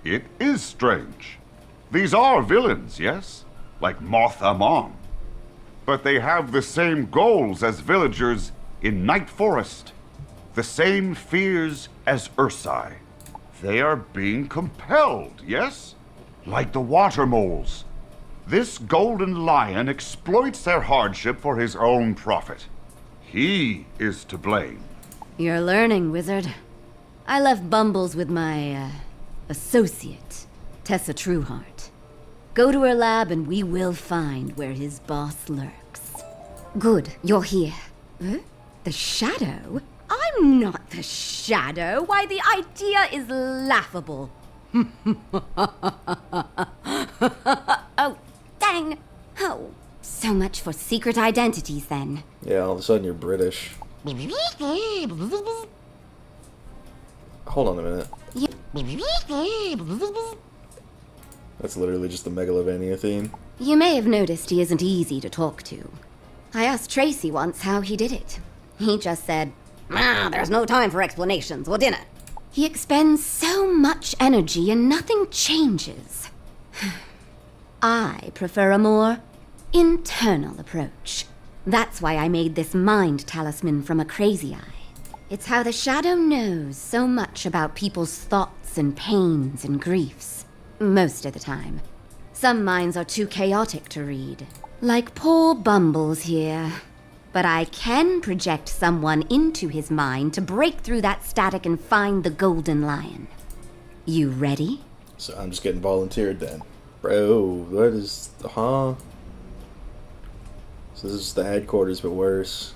It is strange. These are villains, yes? Like Moth Amon. But they have the same goals as villagers in Night Forest. The same fears as Ursai. They are being compelled, yes? Like the water moles. This golden lion exploits their hardship for his own profit. He is to blame. You're learning, Wizard. I left Bumbles with my, associate, Tessa Trueheart. Go to her lab and we will find where his boss lurks. Good, you're here. The shadow? I'm not the shadow. Why, the idea is laughable. Oh, dang. Oh, so much for secret identities then. Yeah, all of a sudden you're British. Hold on a minute. That's literally just the Megalovania theme. You may have noticed he isn't easy to talk to. I asked Tracy once how he did it. He just said, there's no time for explanations, we'll dinner. He expends so much energy and nothing changes. I prefer a more internal approach. That's why I made this mind talisman from a crazy eye. It's how the shadow knows so much about people's thoughts and pains and griefs. Most of the time. Some minds are too chaotic to read. Like poor Bumbles here. But I can project someone into his mind to break through that static and find the golden lion. You ready? So I'm just getting volunteered then. Bro, what is... Huh? So this is the headquarters, but worse.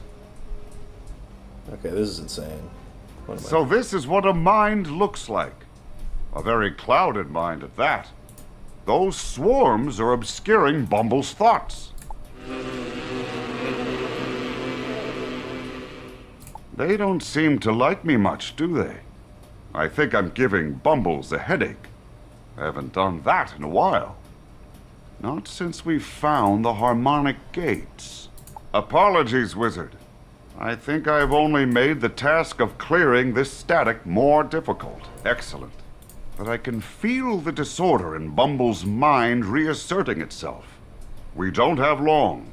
Okay, this is insane. So this is what a mind looks like. A very clouded mind at that. Those swarms are obscuring Bumble's thoughts. They don't seem to like me much, do they? I think I'm giving Bumbles a headache. I haven't done that in a while. Not since we found the harmonic gates. Apologies, Wizard. I think I've only made the task of clearing this static more difficult. Excellent. But I can feel the disorder in Bumble's mind reasserting itself. We don't have long.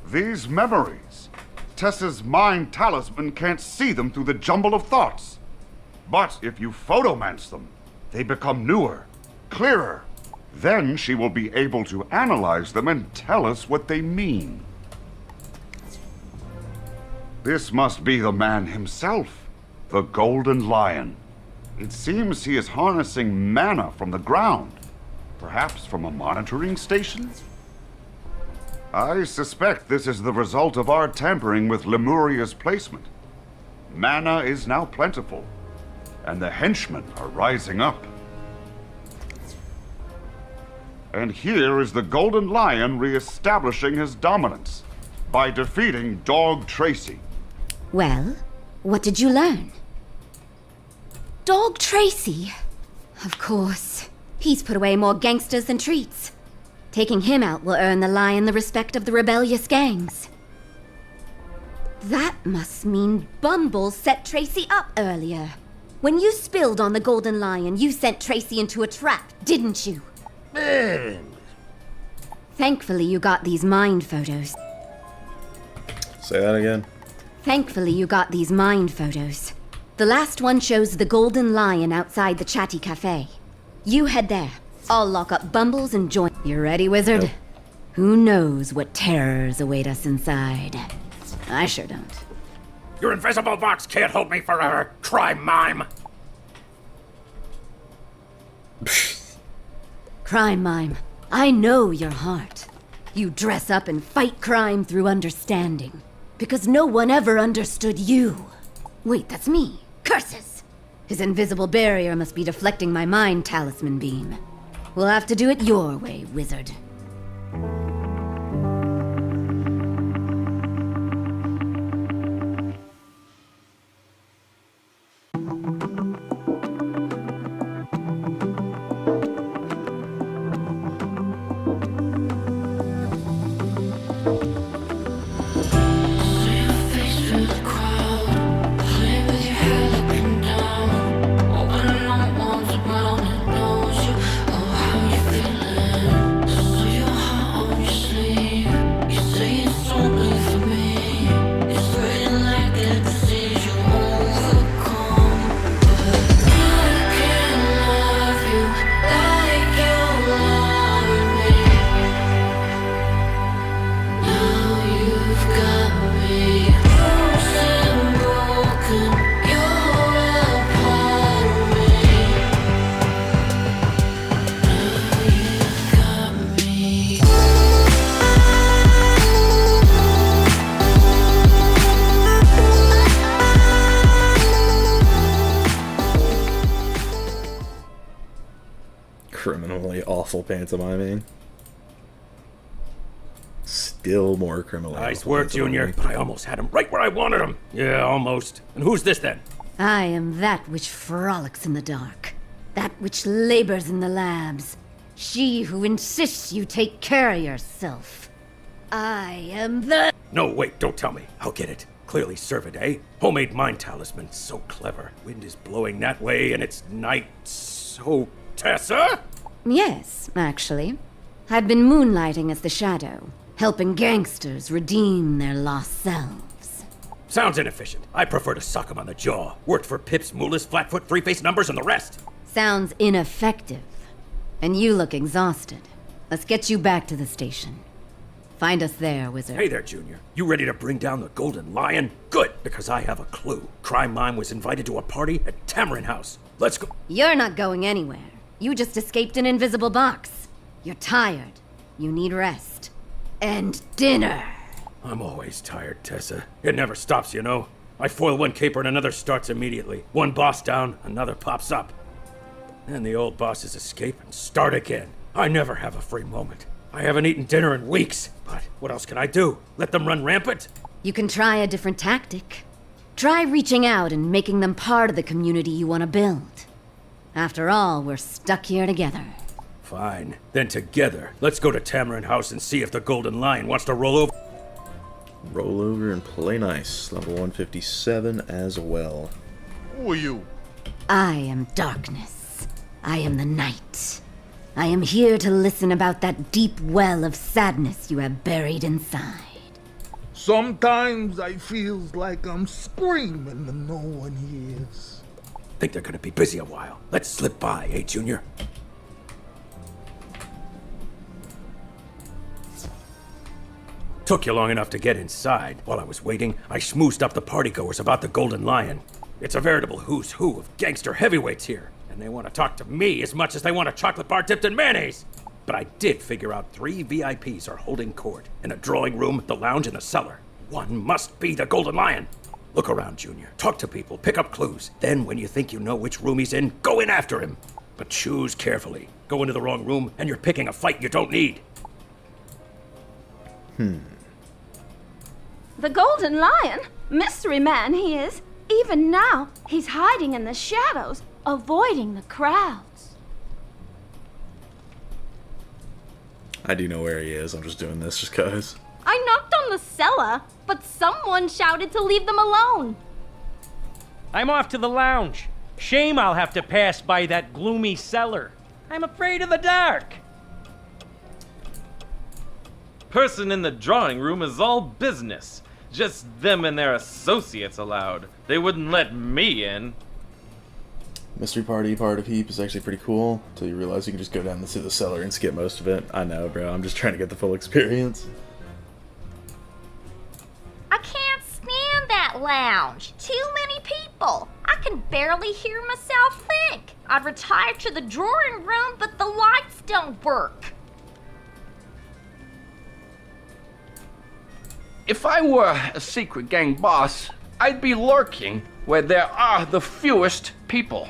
These memories. Tessa's mind talisman can't see them through the jumble of thoughts. But if you photomance them, they become newer, clearer. Then she will be able to analyze them and tell us what they mean. This must be the man himself, the Golden Lion. It seems he is harnessing mana from the ground, perhaps from a monitoring station? I suspect this is the result of our tampering with Lemuria's placement. Mana is now plentiful, and the henchmen are rising up. And here is the Golden Lion re-establishing his dominance by defeating Dog Tracy. Well, what did you learn? Dog Tracy? Of course. He's put away more gangsters than treats. Taking him out will earn the lion the respect of the rebellious gangs. That must mean Bumble set Tracy up earlier. When you spilled on the Golden Lion, you sent Tracy into a trap, didn't you? Thankfully, you got these mind photos. Say that again. Thankfully, you got these mind photos. The last one shows the Golden Lion outside the Chatty Cafe. You head there. I'll lock up Bumbles and join. You ready, Wizard? Nope. Who knows what terrors await us inside? I sure don't. Your invisible box can't hold me forever, crime mime! Crime mime, I know your heart. You dress up and fight crime through understanding. Because no one ever understood you. Wait, that's me. Curses! His invisible barrier must be deflecting my mind talisman beam. We'll have to do it your way, Wizard. Oh, definitely awful pantomiming. Still more criminal. Nice work, Junior. But I almost had him right where I wanted him. Yeah, almost. And who's this then? I am that which frolics in the dark, that which labors in the labs, she who insists you take care of yourself. I am the... No, wait, don't tell me. I'll get it. Clearly serve it, eh? Homemade mind talisman, so clever. Wind is blowing that way and it's night, so... Tessa? Yes, actually. I've been moonlighting as the Shadow, helping gangsters redeem their lost selves. Sounds inefficient. I prefer to sock him on the jaw. Worked for Pips, Moolas, Flatfoot, Three-Face Numbers, and the rest. Sounds ineffective. And you look exhausted. Let's get you back to the station. Find us there, Wizard. Hey there, Junior. You ready to bring down the Golden Lion? Good, because I have a clue. Crime Mime was invited to a party at Tamarind House. Let's go. You're not going anywhere. You just escaped an invisible box. You're tired. You need rest. And dinner. I'm always tired, Tessa. It never stops, you know. I foil one caper and another starts immediately. One boss down, another pops up. And the old bosses escape and start again. I never have a free moment. I haven't eaten dinner in weeks, but what else can I do? Let them run rampant? You can try a different tactic. Try reaching out and making them part of the community you want to build. After all, we're stuck here together. Fine. Then together, let's go to Tamarind House and see if the Golden Lion wants to roll over. Roll over and play nice. Level 157 as well. Who are you? I am darkness. I am the night. I am here to listen about that deep well of sadness you have buried inside. Sometimes I feels like I'm screaming and no one hears. Think they're gonna be busy a while. Let's slip by, eh, Junior? Took you long enough to get inside. While I was waiting, I schmoozed up the partygoers about the Golden Lion. It's a veritable who's who of gangster heavyweights here, and they want to talk to me as much as they want a chocolate bar dipped in mayonnaise. But I did figure out 3 VIPs are holding court in a drawing room, the lounge, and the cellar. One must be the Golden Lion. Look around, Junior. Talk to people, pick up clues. Then when you think you know which room he's in, go in after him. But choose carefully. Go into the wrong room, and you're picking a fight you don't need. The Golden Lion? Mystery man he is. Even now, he's hiding in the shadows, avoiding the crowds. I do know where he is. I'm just doing this just cause. I knocked on the cellar, but someone shouted to leave them alone. I'm off to the lounge. Shame I'll have to pass by that gloomy cellar. I'm afraid of the dark. Person in the drawing room is all business. Just them and their associates allowed. They wouldn't let me in. Mystery party part of Heap is actually pretty cool until you realize you can just go down to the cellar and skip most of it. I know, bro. I'm just trying to get the full experience. I can't stand that lounge. Too many people. I can barely hear myself think. I'd retire to the drawing room, but the lights don't work. If I were a secret gang boss, I'd be lurking where there are the fewest people.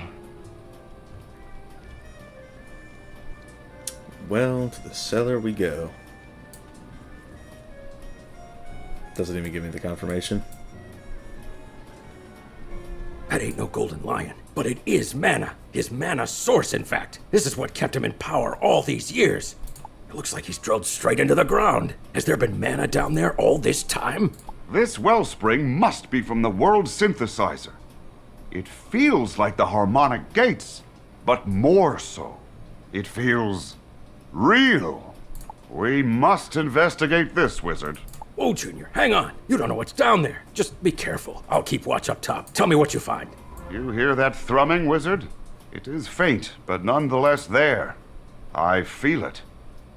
Well, to the cellar we go. Doesn't even give me the confirmation. That ain't no Golden Lion, but it is mana. His mana source, in fact. This is what kept him in power all these years. It looks like he's drilled straight into the ground. Has there been mana down there all this time? This wellspring must be from the world synthesizer. It feels like the harmonic gates, but more so. It feels real. We must investigate this, Wizard. Whoa, Junior, hang on. You don't know what's down there. Just be careful. I'll keep watch up top. Tell me what you find. You hear that thrumming, Wizard? It is faint, but nonetheless there. I feel it.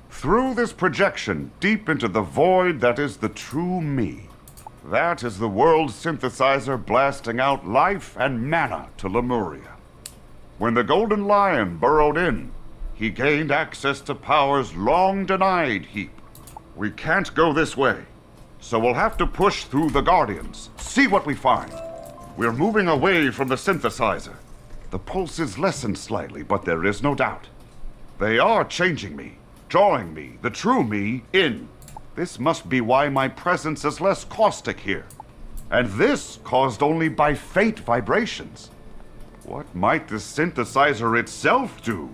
Through this projection, deep into the void that is the true me. That is the world synthesizer blasting out life and mana to Lemuria. When the Golden Lion burrowed in, he gained access to powers long denied Heap. We can't go this way, so we'll have to push through the Guardians, see what we find. We're moving away from the synthesizer. The pulse is lessened slightly, but there is no doubt. They are changing me, drawing me, the true me, in. This must be why my presence is less caustic here. And this caused only by faint vibrations. What might the synthesizer itself do?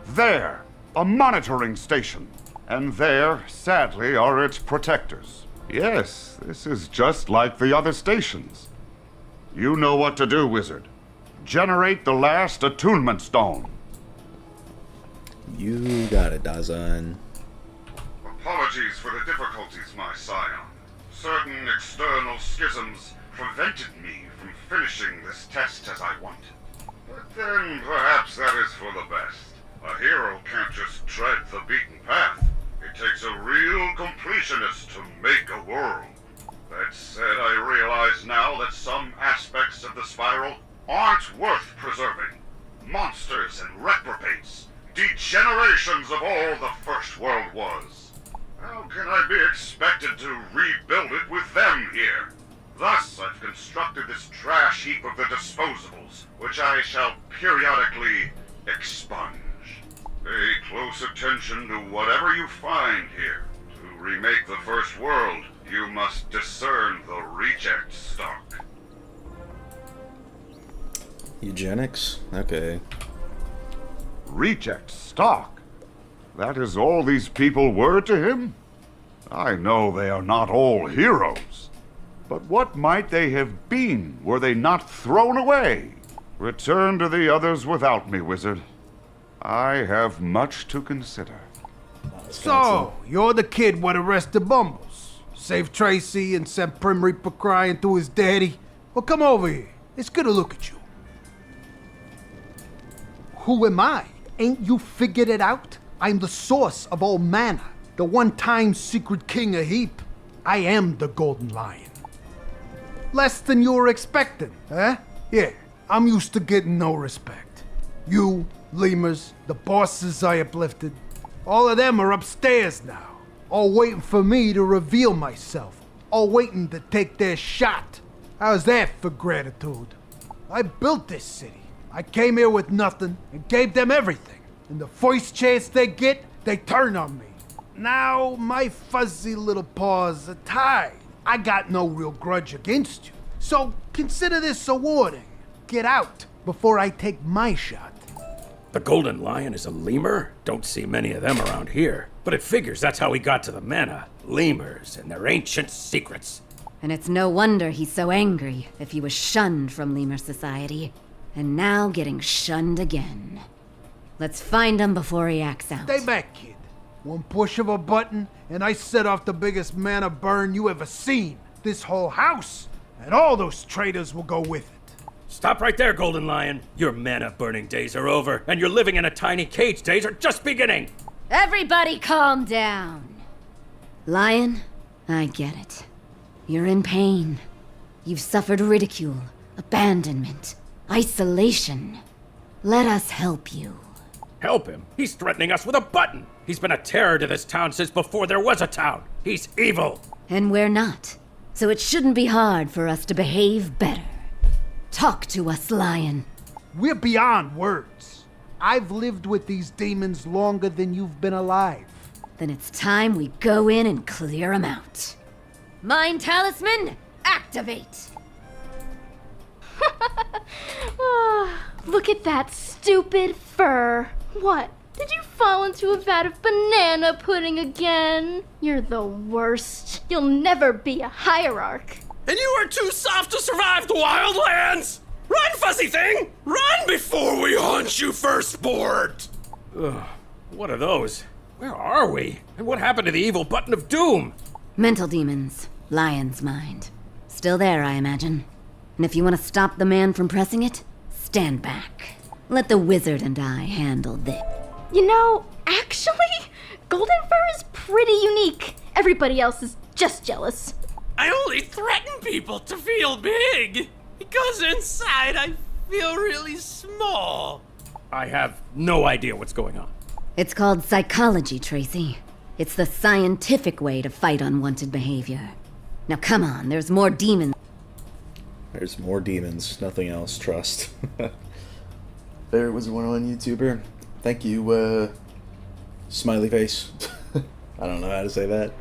There, a monitoring station. And there, sadly, are its protectors. Yes, this is just like the other stations. You know what to do, Wizard. Generate the last attunement stone. You got it, Dasein. Apologies for the difficulties, my scion. Certain external schisms prevented me from finishing this test as I wanted. But then, perhaps that is for the best. A hero can't just tread the beaten path. It takes a real completionist to make a world. That said, I realize now that some aspects of the spiral aren't worth preserving. Monsters and reprobates. Degenerations of all the First World was. How can I be expected to rebuild it with them here? Thus, I've constructed this trash heap of the disposables, which I shall periodically expunge. Pay close attention to whatever you find here. To remake the First World, you must discern the reject stock. Eugenics? Okay. Reject stock? That is all these people were to him? I know they are not all heroes. But what might they have been were they not thrown away? Return to the others without me, Wizard. I have much to consider. So, you're the kid what arrested Bumbles. Saved Tracy and sent Prim Reaper crying to his daddy. Well, come over here. It's good to look at you. Who am I? Ain't you figured it out? I'm the source of all mana. The one-time secret king of heap. I am the Golden Lion. Less than you were expecting, huh? Yeah, I'm used to getting no respect. You, lemurs, the bosses I uplifted, all of them are upstairs now. All waiting for me to reveal myself. All waiting to take their shot. How's that for gratitude? I built this city. I came here with nothing and gave them everything. And the first chance they get, they turn on me. Now my fuzzy little paws are tied. I got no real grudge against you. So consider this a warning. Get out before I take my shot. The Golden Lion is a lemur? Don't see many of them around here. But it figures that's how he got to the mana. Lemurs and their ancient secrets. And it's no wonder he's so angry if he was shunned from lemur society. And now getting shunned again. Let's find him before he acts out. Stay back, kid. One push of a button, and I set off the biggest mana burn you ever seen. This whole house, and all those traitors will go with it. Stop right there, Golden Lion. Your mana-burning days are over, and your living in a tiny cage days are just beginning. Everybody calm down. Lion, I get it. You're in pain. You've suffered ridicule, abandonment, isolation. Let us help you. Help him? He's threatening us with a button. He's been a terror to this town since before there was a town. He's evil. And we're not. So it shouldn't be hard for us to behave better. Talk to us, Lion. We're beyond words. I've lived with these demons longer than you've been alive. Then it's time we go in and clear them out. Mind Talisman, activate! Look at that stupid fur. What? Did you fall into a vat of banana pudding again? You're the worst. You'll never be a hierarch. And you are too soft to survive the wildlands! Run, fuzzy thing! Run before we hunt you for sport! Ugh, what are those? Where are we? And what happened to the evil button of doom? Mental demons. Lion's mind. Still there, I imagine. And if you want to stop the man from pressing it, stand back. Let the wizard and I handle this. You know, actually, golden fur is pretty unique. Everybody else is just jealous. I only threaten people to feel big, because inside I feel really small. I have no idea what's going on. It's called psychology, Tracy. It's the scientific way to fight unwanted behavior. Now come on, there's more demons. There's more demons, nothing else, trust. favorite Wizard101 YouTuber. Thank you, smiley face. I don't know how to say that.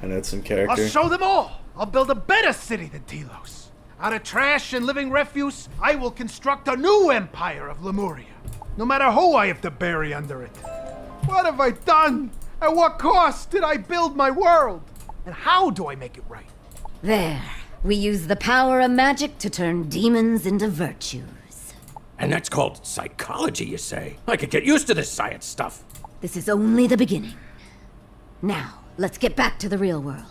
I know it's some character. I'll show them all! I'll build a better city than Telos. Out of trash and living refuse, I will construct a new empire of Lemuria. No matter who I have to bury under it. What have I done? At what cost did I build my world? And how do I make it right? There. We use the power of magic to turn demons into virtues. And that's called psychology, you say? I could get used to this science stuff. This is only the beginning. Now, let's get back to the real world.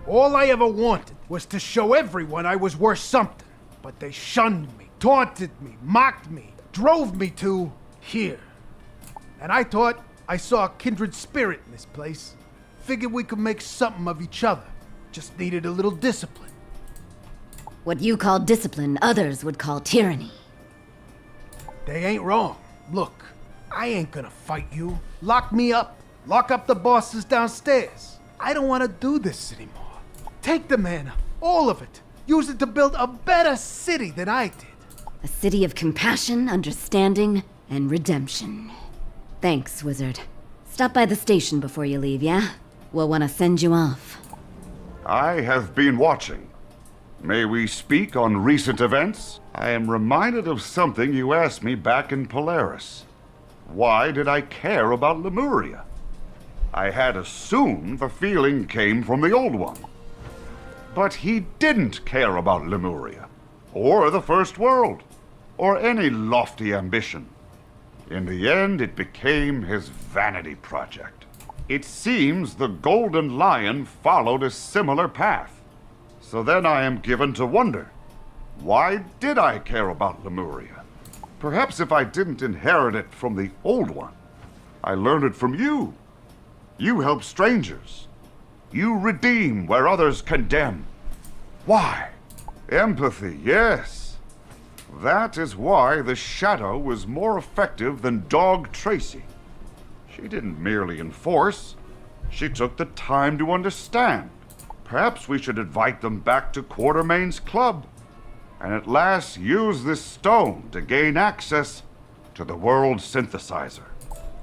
All I ever wanted was to show everyone I was worth something. But they shunned me, taunted me, mocked me, drove me to here. And I thought I saw a kindred spirit in this place. Figured we could make something of each other. Just needed a little discipline. What you call discipline, others would call tyranny. They ain't wrong. Look, I ain't gonna fight you. Lock me up. Lock up the bosses downstairs. I don't want to do this anymore. Take the mana, all of it. Use it to build a better city than I did. A city of compassion, understanding, and redemption. Thanks, Wizard. Stop by the station before you leave, yeah? We'll want to send you off. I have been watching. May we speak on recent events? I am reminded of something you asked me back in Polaris. Why did I care about Lemuria? I had assumed the feeling came from the Old One. But he didn't care about Lemuria, or the First World, or any lofty ambition. In the end, it became his vanity project. It seems the Golden Lion followed a similar path. So then I am given to wonder, why did I care about Lemuria? Perhaps if I didn't inherit it from the Old One, I learned it from you. You help strangers. You redeem where others condemn. Why? Empathy, yes. That is why the Shadow was more effective than Dog Tracy. She didn't merely enforce. She took the time to understand. Perhaps we should invite them back to Quartermain's club, and at last use this stone to gain access to the world synthesizer.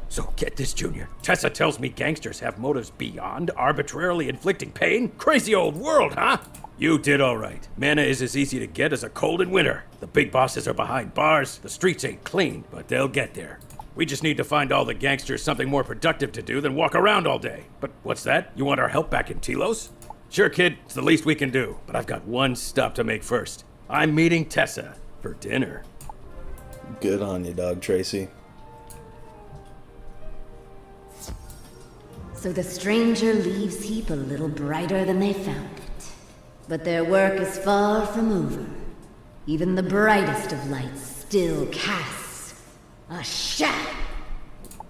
So get this, Junior. Tessa tells me gangsters have motives beyond arbitrarily inflicting pain? Crazy old world, huh? You did all right. Mana is as easy to get as a cold in winter. The big bosses are behind bars, the streets ain't clean, but they'll get there. We just need to find all the gangsters something more productive to do than walk around all day. But what's that? You want our help back in Telos? Sure, kid, it's the least we can do. But I've got one stop to make first. I'm meeting Tessa for dinner. Good on you, Dog Tracy. So the stranger leaves Heap a little brighter than they found it. But their work is far from over. Even the brightest of lights still casts a shadow.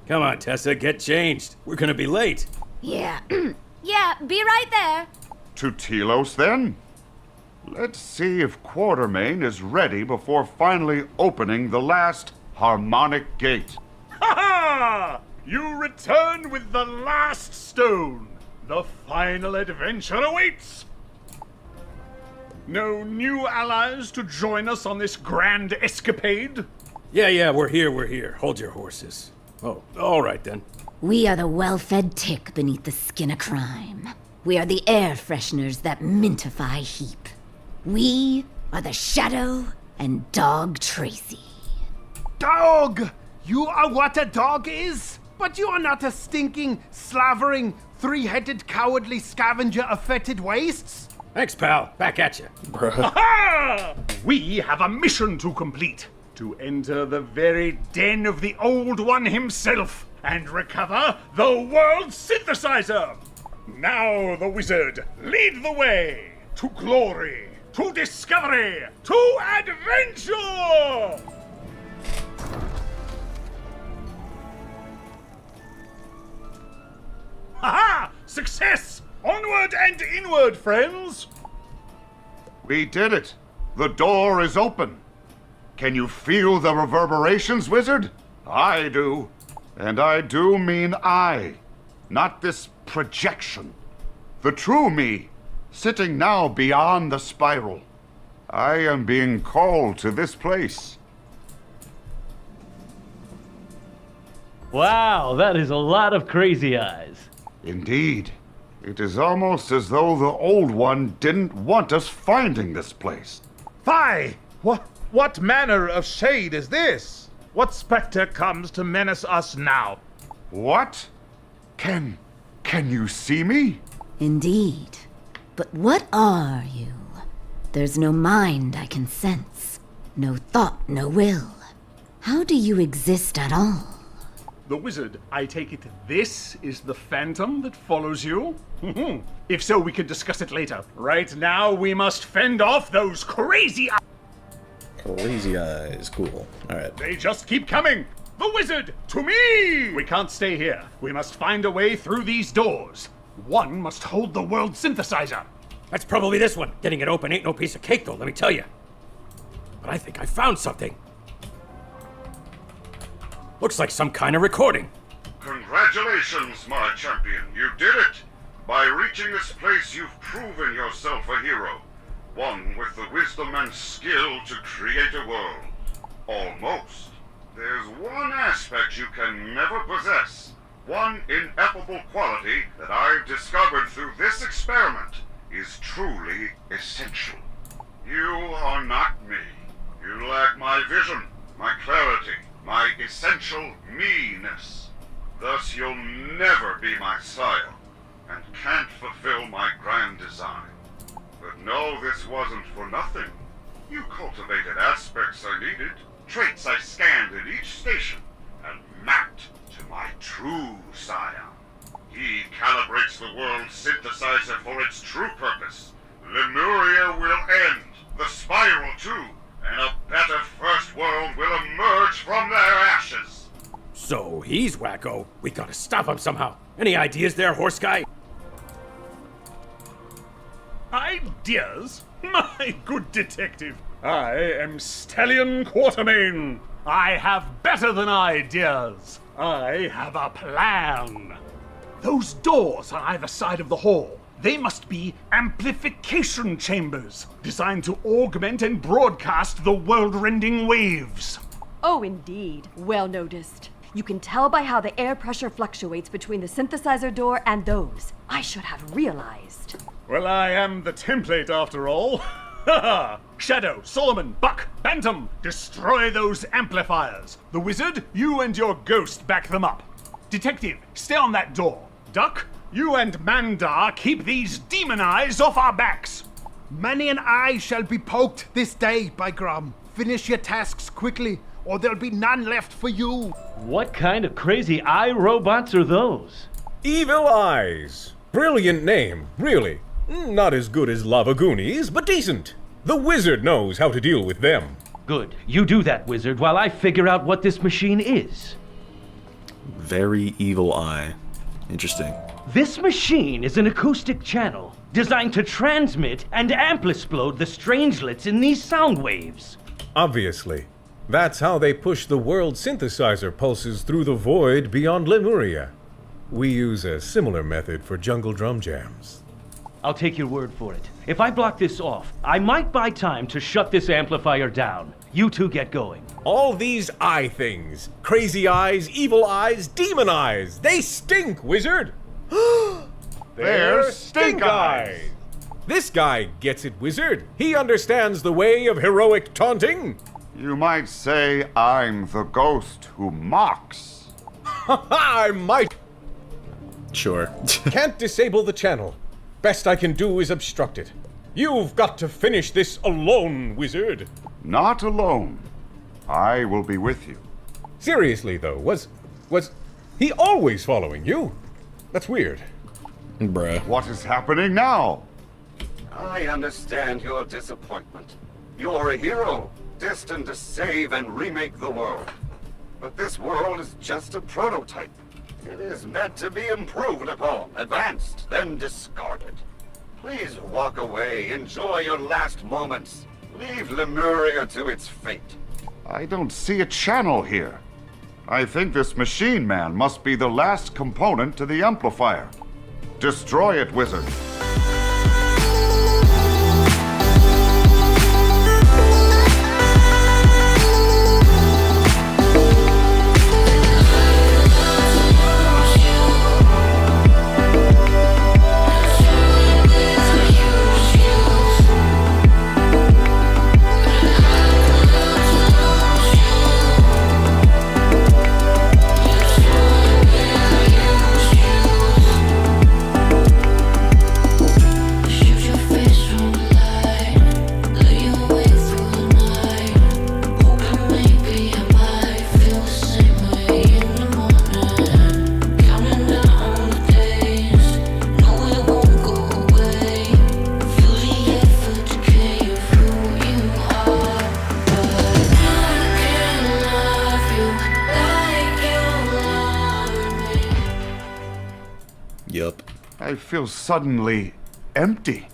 Come on, Tessa, get changed. We're gonna be late. Yeah. Yeah, be right there. To Telos, then? Let's see if Quartermain is ready before finally opening the last harmonic gate. Ha ha! You return with the last stone. The final adventure awaits. No new allies to join us on this grand escapade? Yeah, we're here. Hold your horses. Oh, all right then. We are the well-fed tick beneath the skin of crime. We are the air fresheners that mintify Heap. We are the Shadow and Dog Tracy. Dog! You are what a dog is? But you are not a stinking, slavering, three-headed, cowardly scavenger of fetid wastes? Thanks, pal. Back at you. Ha! We have a mission to complete. To enter the very den of the Old One himself and recover the world synthesizer. Now, the wizard, lead the way to glory, to discovery, to adventure! Ha-ha! Success! Onward and inward, friends! We did it. The door is open. Can you feel the reverberations, Wizard? I do. And I do mean I, not this projection. The true me sitting now beyond the spiral. I am being called to this place. Wow, that is a lot of crazy eyes. Indeed. It is almost as though the Old One didn't want us finding this place. Fie! What manner of shade is this? What specter comes to menace us now? What? Can you see me? Indeed. But what are you? There's no mind I can sense. No thought, no will. How do you exist at all? The wizard, I take it this is the phantom that follows you? If so, we can discuss it later. Right now, we must fend off those crazy eyes. Crazy eyes, cool. Alright. They just keep coming! The wizard, to me! We can't stay here. We must find a way through these doors. One must hold the world synthesizer. That's probably this one. Getting it open ain't no piece of cake, though, let me tell you. But I think I found something. Looks like some kind of recording. Congratulations, my champion. You did it! By reaching this place, you've proven yourself a hero. One with the wisdom and skill to create a world. Almost. There's one aspect you can never possess. One ineffable quality that I've discovered through this experiment is truly essential. You are not me. You lack my vision, my clarity, my essential me-ness. Thus you'll never be my sire, and can't fulfill my grand design. But no, this wasn't for nothing. You cultivated aspects I needed, traits I scanned at each station, and mapped to my true sire. He calibrates the world synthesizer for its true purpose. Lemuria will end, the spiral too, and a better first world will emerge from their ashes. So he's wacko. We gotta stop him somehow. Any ideas there, horse guy? Ideas? My good detective, I am Stallion Quartermain. I have better than ideas. I have a plan. Those doors on either side of the hall, they must be amplification chambers, designed to augment and broadcast the world-rending waves. Oh, indeed. Well noticed. You can tell by how the air pressure fluctuates between the synthesizer door and those. I should have realized. Well, I am the template after all. Shadow, Solomon, Buck, Bantam, destroy those amplifiers. The wizard, you and your ghost back them up. Detective, stay on that door. Duck, you and Mandar keep these demon eyes off our backs. Many an eye shall be poked this day, by Grum. Finish your tasks quickly, or there'll be none left for you. What kind of crazy eye robots are those? Evil Eyes. Brilliant name, really. Not as good as Lavagoonies, but decent. The wizard knows how to deal with them. Good. You do that, wizard, while I figure out what this machine is. Very evil eye. Interesting. This machine is an acoustic channel designed to transmit and amplified the strangelets in these sound waves. Obviously. That's how they push the world synthesizer pulses through the void beyond Lemuria. We use a similar method for jungle drum jams. I'll take your word for it. If I block this off, I might buy time to shut this amplifier down. You two get going. All these eye things. Crazy eyes, evil eyes, demon eyes. They stink, wizard! They're stink eyes! This guy gets it, wizard. He understands the way of heroic taunting. You might say I'm the ghost who mocks. I might. Sure. Can't disable the channel. Best I can do is obstruct it. You've got to finish this alone, wizard. Not alone. I will be with you. Seriously, though, was he always following you? That's weird. Bruh. What is happening now? I understand your disappointment. You're a hero, destined to save and remake the world. But this world is just a prototype. It is meant to be improved upon, advanced, then discarded. Please walk away, enjoy your last moments. Leave Lemuria to its fate. I don't see a channel here. I think this machine man must be the last component to the amplifier. Destroy it, wizard. I feel suddenly empty.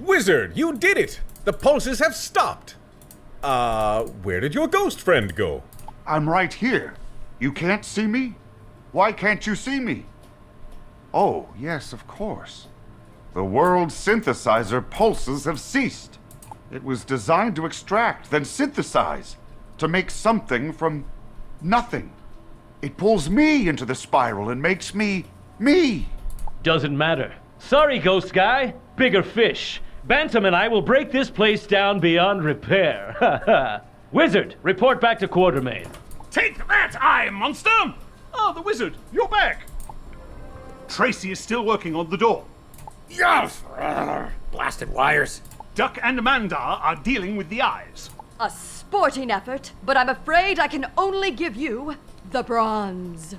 Wizard, you did it! The pulses have stopped! Where did your ghost friend go? I'm right here. You can't see me? Why can't you see me? Oh, yes, of course. The world synthesizer pulses have ceased. It was designed to extract, then synthesize, to make something from nothing. It pulls me into the spiral and makes me, me. Doesn't matter. Sorry, ghost guy. Bigger fish. Bantam and I will break this place down beyond repair. Wizard, report back to Quartermain. Take that, eye monster! Oh, the wizard, you're back. Tracy is still working on the door. Yes! Blasted wires. Duck and Mandar are dealing with the eyes. A sporting effort, but I'm afraid I can only give you the bronze.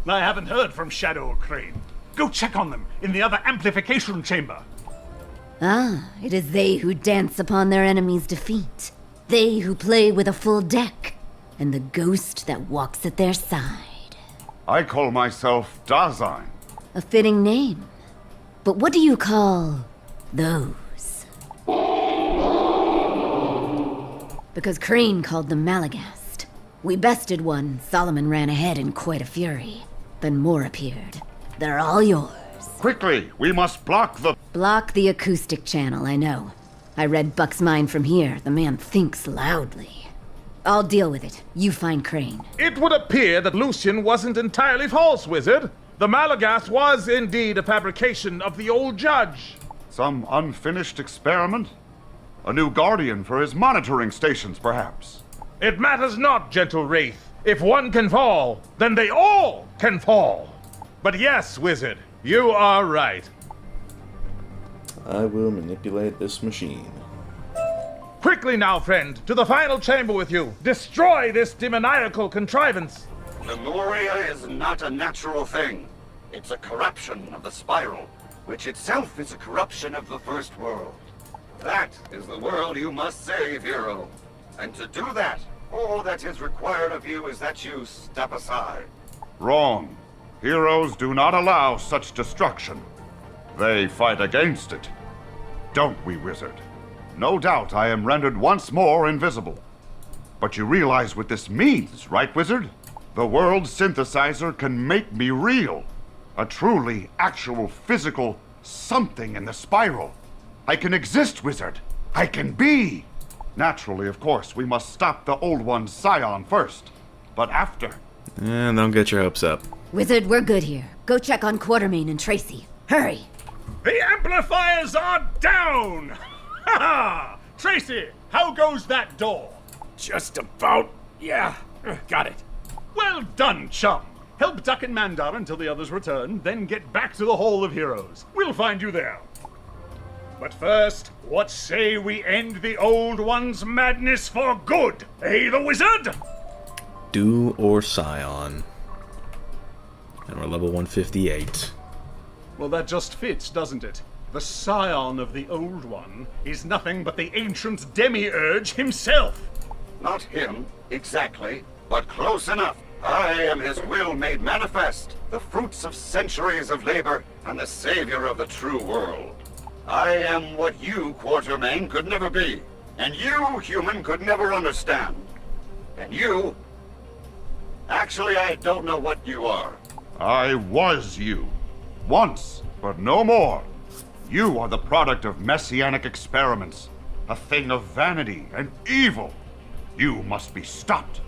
I haven't heard from Shadow Crane. Go check on them in the other amplification chamber. Ah, it is they who dance upon their enemy's defeat. They who play with a full deck, and the ghost that walks at their side. I call myself Dasein. A fitting name. But what do you call those? Because Crane called them Malagast. We bested one, Solomon ran ahead in quite a fury. Then more appeared. They're all yours. Quickly, we must block the... Block the acoustic channel, I know. I read Buck's mind from here. The man thinks loudly. I'll deal with it. You find Crane. It would appear that Lucian wasn't entirely false, Wizard. The Malagast was indeed a fabrication of the old judge. Some unfinished experiment? A new guardian for his monitoring stations, perhaps? It matters not, gentle Wraith. If one can fall, then they all can fall. But yes, Wizard, you are right. I will manipulate this machine. Quickly now, friend, to the final chamber with you. Destroy this demoniacal contrivance. Lemuria is not a natural thing. It's a corruption of the spiral, which itself is a corruption of the first world. That is the world you must save, hero. And to do that, all that is required of you is that you step aside. Wrong. Heroes do not allow such destruction. They fight against it. Don't we, Wizard? No doubt I am rendered once more invisible. But you realize what this means, right, Wizard? The world synthesizer can make me real. A truly, actual, physical something in the spiral. I can exist, Wizard. I can be. Naturally, of course, we must stop the old one's scion first. But after... And don't get your hopes up. Wizard, we're good here. Go check on Quartermain and Tracy. Hurry! The amplifiers are down! Ha ha! Tracy, how goes that door? Just about. Yeah, got it. Well done, chum. Help Duck and Mandar until the others return, then get back to the Hall of Heroes. We'll find you there. But first, what say we end the old one's madness for good? Eh, the wizard? Do or Scion. And we're level 158. Well, that just fits, doesn't it? The scion of the old one is nothing but the ancient demiurge himself. Not him, exactly, but close enough. I am his will made manifest, the fruits of centuries of labor, and the savior of the true world. I am what you, Quartermain, could never be, and you, human, could never understand. And you... Actually, I don't know what you are. I was you. Once, but no more. You are the product of messianic experiments, a thing of vanity and evil. You must be stopped.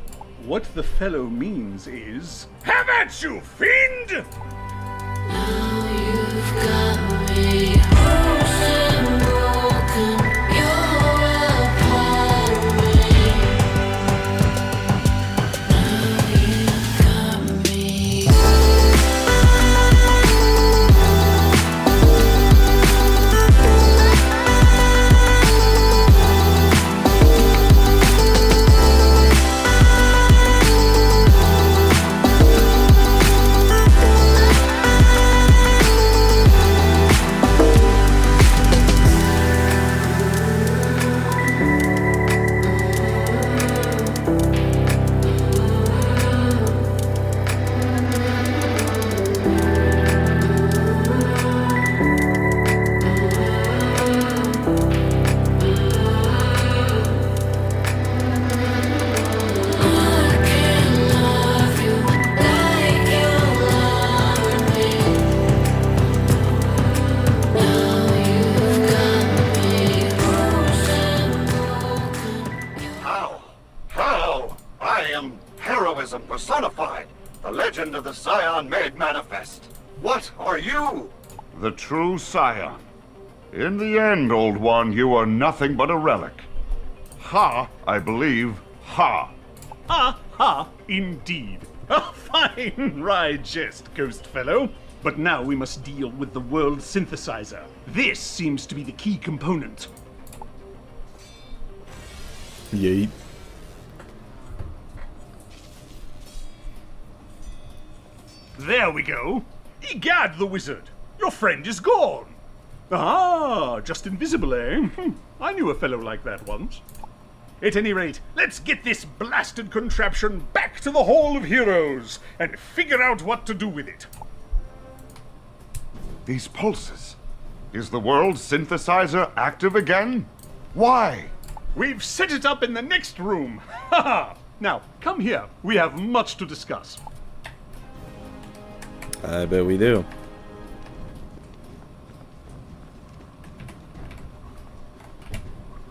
What the fellow means is... Have at you, fiend! How? How? I am heroism personified, the legend of the Scion made manifest. What are you? The true Scion. In the end, old one, you are nothing but a relic. Ha, I believe, ha. Ha ha, indeed. A fine wry jest, ghost fellow. But now we must deal with the world synthesizer. This seems to be the key component. Yeet. There we go. Egad, the wizard. Your friend is gone. Ah, just invisible, eh? I knew a fellow like that once. At any rate, let's get this blasted contraption back to the Hall of Heroes and figure out what to do with it. These pulses. Is the world synthesizer active again? Why? We've set it up in the next room. Ha ha! Now, come here. We have much to discuss. I bet we do.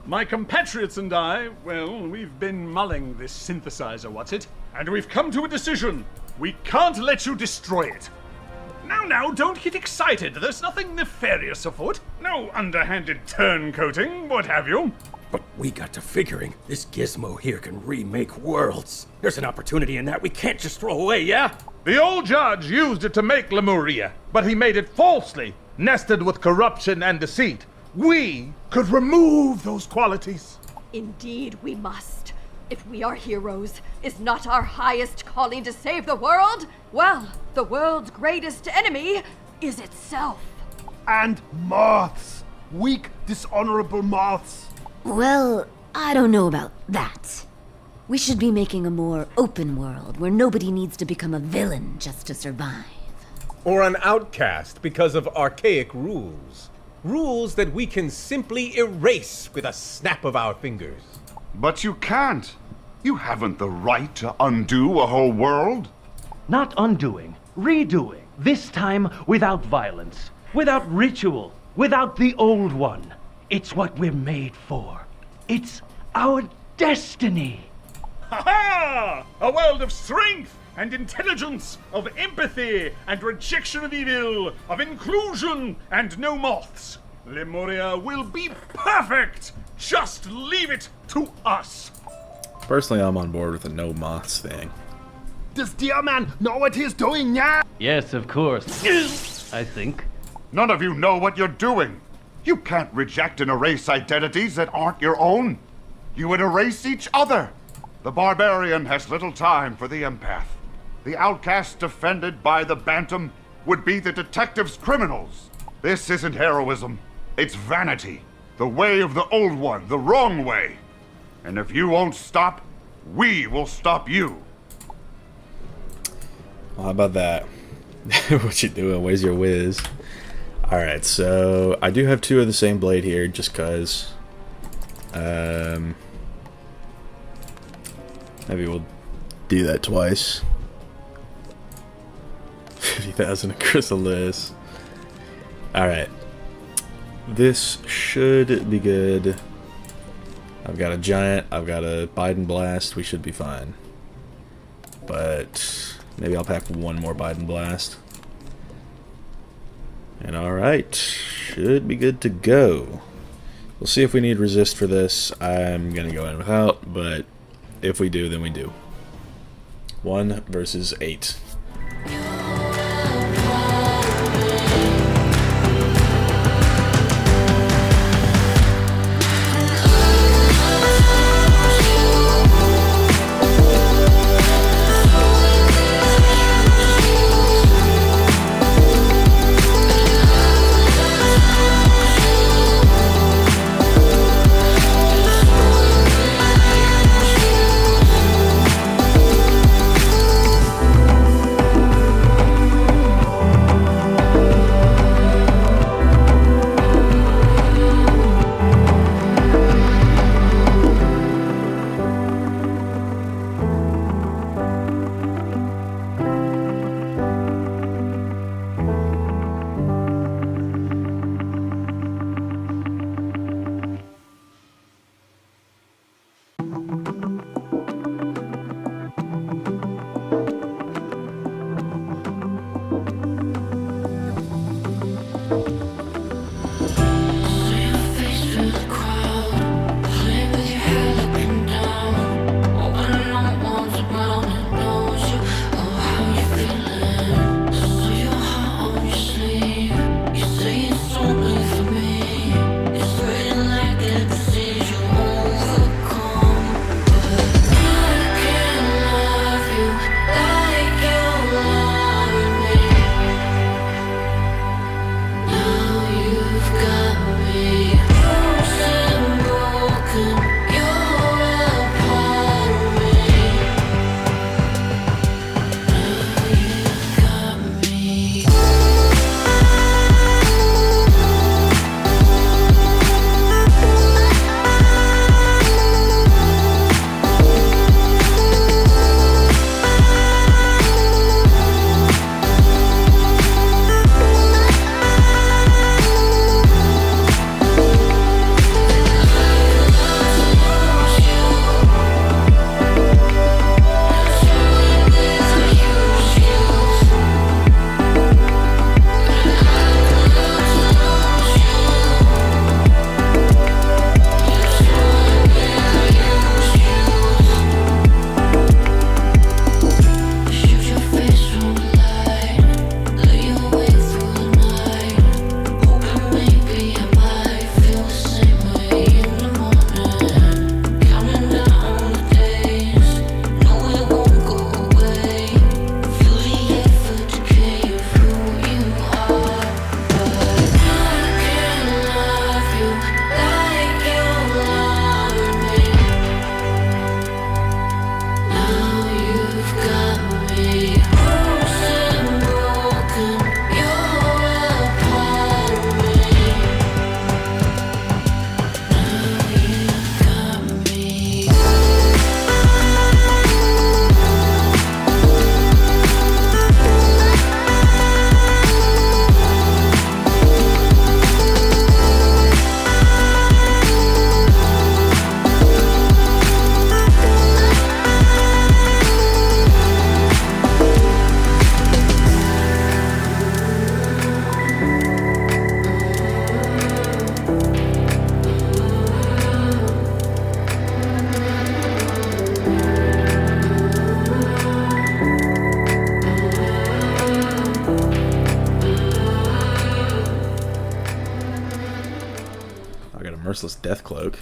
My compatriots and I, well, we've been mulling this synthesizer, what's it? And we've come to a decision. We can't let you destroy it. Now, don't get excited. There's nothing nefarious afoot. No underhanded turncoating, what have you. But we got to figuring this gizmo here can remake worlds. There's an opportunity in that we can't just throw away, yeah? The old judge used it to make Lemuria, but he made it falsely, nested with corruption and deceit. We could remove those qualities. Indeed, we must. If we are heroes, is not our highest calling to save the world? Well, the world's greatest enemy is itself. And moths. Weak, dishonorable moths. Well, I don't know about that. We should be making a more open world where nobody needs to become a villain just to survive. Or an outcast because of archaic rules. Rules that we can simply erase with a snap of our fingers. But you can't. You haven't the right to undo a whole world. Not undoing, redoing. This time without violence, without ritual, without the old one. It's what we're made for. It's our destiny. Ha ha! A world of strength and intelligence, of empathy and rejection of evil, of inclusion and no moths. Lemuria will be perfect! Just leave it to us! Personally, I'm on board with the no moths thing. Does dear man know what he's doing now? Yes, of course. I think. None of you know what you're doing. You can't reject and erase identities that aren't your own. You would erase each other. The barbarian has little time for the empath. The outcast defended by the bantam would be the detective's criminals. This isn't heroism. It's vanity. The way of the old one, the wrong way. And if you won't stop, we will stop you. Well, how about that? What you doing? Where's your whiz? Alright, so I do have two of the same blade here, just cause. Maybe we'll do that twice. 50,000 chrysalis. Alright. This should be good. I've got a giant, I've got a Biden blast, we should be fine. But maybe I'll pack one more Biden blast. And alright, should be good to go. We'll see if we need resist for this. I'm gonna go in without, but if we do, then we do. 1 versus 8. useless death cloak.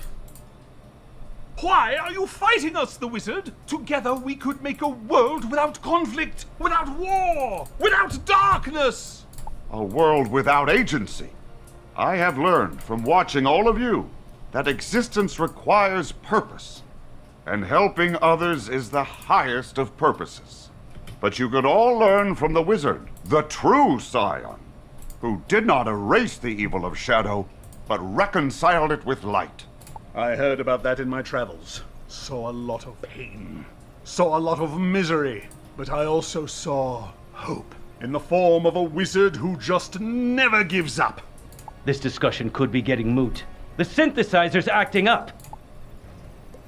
Why are you fighting us, the wizard? Together we could make a world without conflict, without war, without darkness! A world without agency. I have learned from watching all of you that existence requires purpose, and helping others is the highest of purposes. But you could all learn from the wizard, the true scion, who did not erase the evil of shadow, but reconciled it with light. I heard about that in my travels. Saw a lot of pain. Saw a lot of misery. But I also saw hope in the form of a wizard who just never gives up. This discussion could be getting moot. The synthesizer's acting up.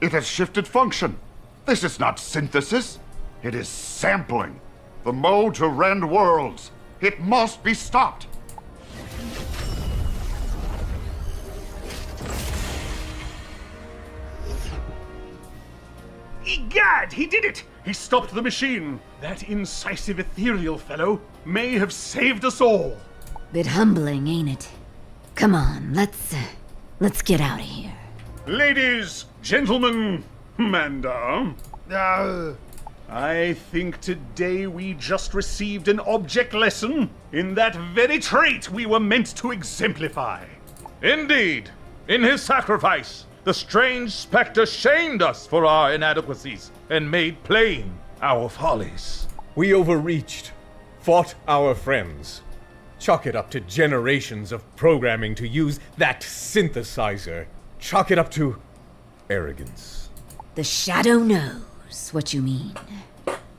It has shifted function. This is not synthesis. It is sampling. The mode to rend worlds. It must be stopped. Egad, he did it! He stopped the machine. That incisive ethereal fellow may have saved us all. Bit humbling, ain't it? Come on, let's get out of here. Ladies, gentlemen, Manda. I think today we just received an object lesson in that very trait we were meant to exemplify. Indeed, in his sacrifice, the strange spectre shamed us for our inadequacies and made plain our follies. We overreached, fought our friends. Chalk it up to generations of programming to use that synthesizer. Chalk it up to arrogance. The shadow knows what you mean.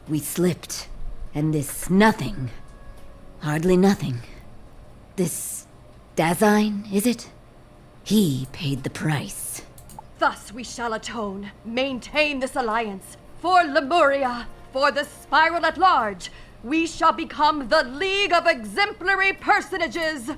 We slipped, and this nothing, hardly nothing, this Dasein, is it? He paid the price. Thus we shall atone, maintain this alliance. For Lemuria, for the spiral at large, we shall become the League of Exemplary Personages.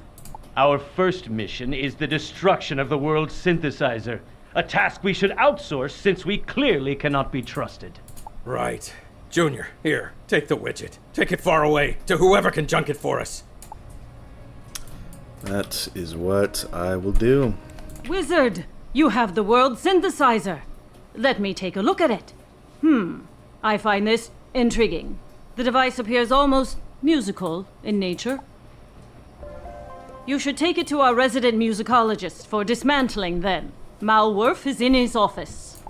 Our first mission is the destruction of the world's synthesizer, a task we should outsource since we clearly cannot be trusted. Right. Junior, here, take the widget. Take it far away, to whoever can junk it for us. That is what I will do. Wizard, you have the world synthesizer. Let me take a look at it. I find this intriguing. The device appears almost musical in nature. You should take it to our resident musicologist for dismantling then. Malworth is in his office.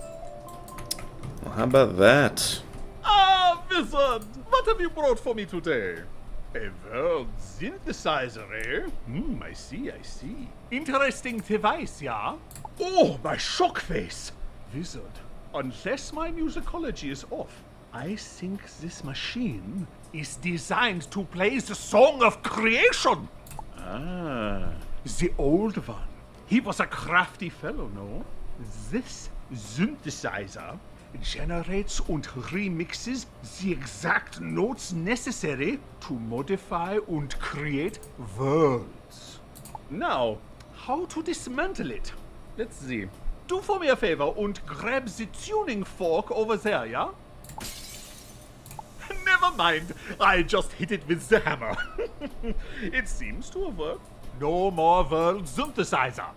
Well, how about that? Ah, wizard! What have you brought for me today? A world synthesizer, eh? I see. Interesting device, yeah? Oh, my shock face! Wizard, unless my musicology is off, I think this machine is designed to play the song of creation! Ah, the old one. He was a crafty fellow, no? This synthesizer generates and remixes the exact notes necessary to modify and create worlds. Now, how to dismantle it? Let's see. Do for me a favor and grab the tuning fork over there, yeah? Never mind, I just hit it with the hammer. It seems to have worked. No more world synthesizer.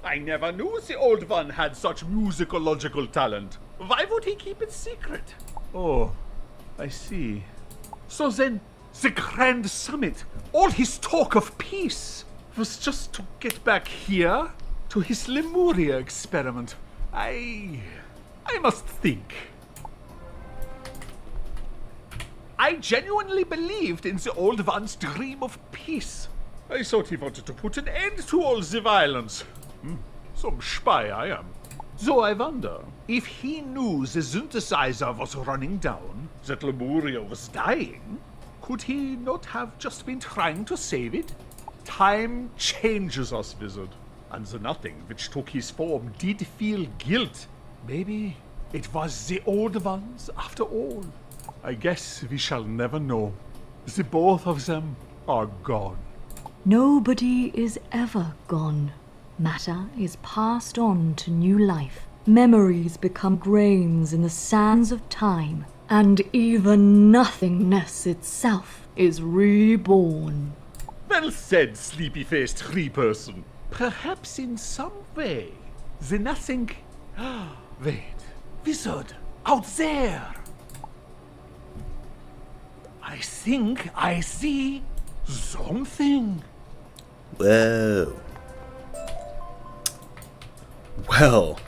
I never knew the old one had such musicological talent. Why would he keep it secret? Oh, I see. So then, the Grand Summit, all his talk of peace, was just to get back here to his Lemuria experiment. I must think. I genuinely believed in the old one's dream of peace. I thought he wanted to put an end to all the violence. Some spy I am. So I wonder, if he knew the synthesizer was running down, that Lemuria was dying, could he not have just been trying to save it? Time changes us, Wizard, and the nothing which took his form did feel guilt. Maybe it was the old ones after all. I guess we shall never know. The both of them are gone. Nobody is ever gone. Matter is passed on to new life. Memories become grains in the sands of time, and even nothingness itself is reborn. Well said, sleepy-faced tree person. Perhaps in some way, The nothing. Wait. Wizard, out there. I think I see something. Whoa. Well,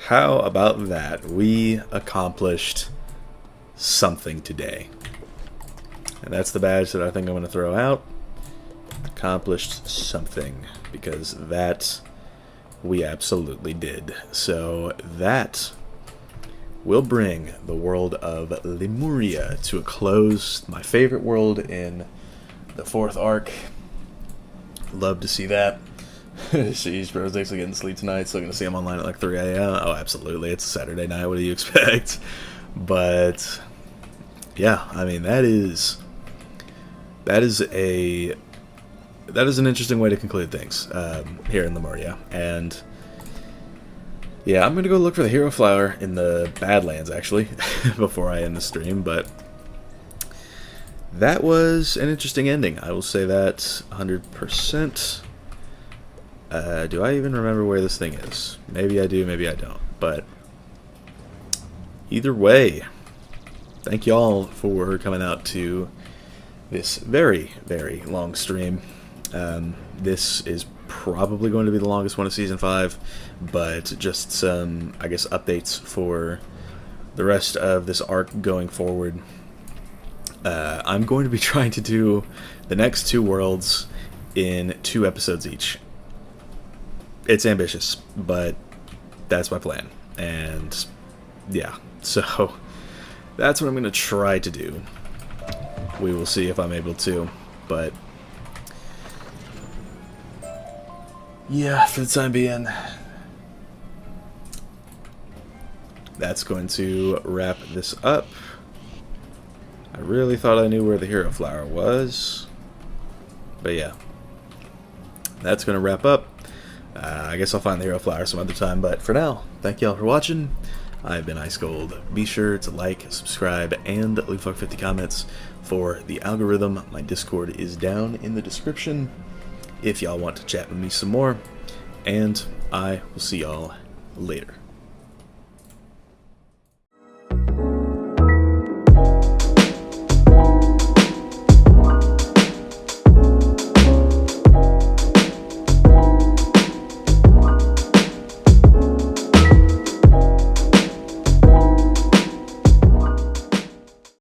how about that? We accomplished something today. And that's the badge that I think I'm going to throw out. Accomplished something. Because that we absolutely did. So that will bring the world of Lemuria to a close. My favorite world in the 4th arc. Love to see that. Sheesh, bro's actually getting sleep tonight, so I'm going to see him online at like 3 a.m. Oh, absolutely. It's a Saturday night. What do you expect? But, yeah, I mean, that is an interesting way to conclude things here in Lemuria. And, yeah, I'm going to go look for the hero flower in the Badlands, actually, before I end the stream. But that was an interesting ending. I will say that 100%. Do I even remember where this thing is? Maybe I do, maybe I don't. But either way, thank y'all for coming out to this very, very long stream. This is probably going to be the longest one of Season 5, but just some, I guess, updates for the rest of this arc going forward. I'm going to be trying to do the next 2 worlds in 2 episodes each. It's ambitious, but that's my plan. And yeah, so that's what I'm going to try to do. We will see if I'm able to, but yeah, for the time being, that's going to wrap this up. I really thought I knew where the hero flower was, but yeah, that's going to wrap up. I guess I'll find the hero flower some other time, but for now, thank y'all for watching. I've been Ice Gold. Be sure to like, subscribe, and leave 50 comments for the algorithm. My Discord is down in the description if y'all want to chat with me some more, and I will see y'all later.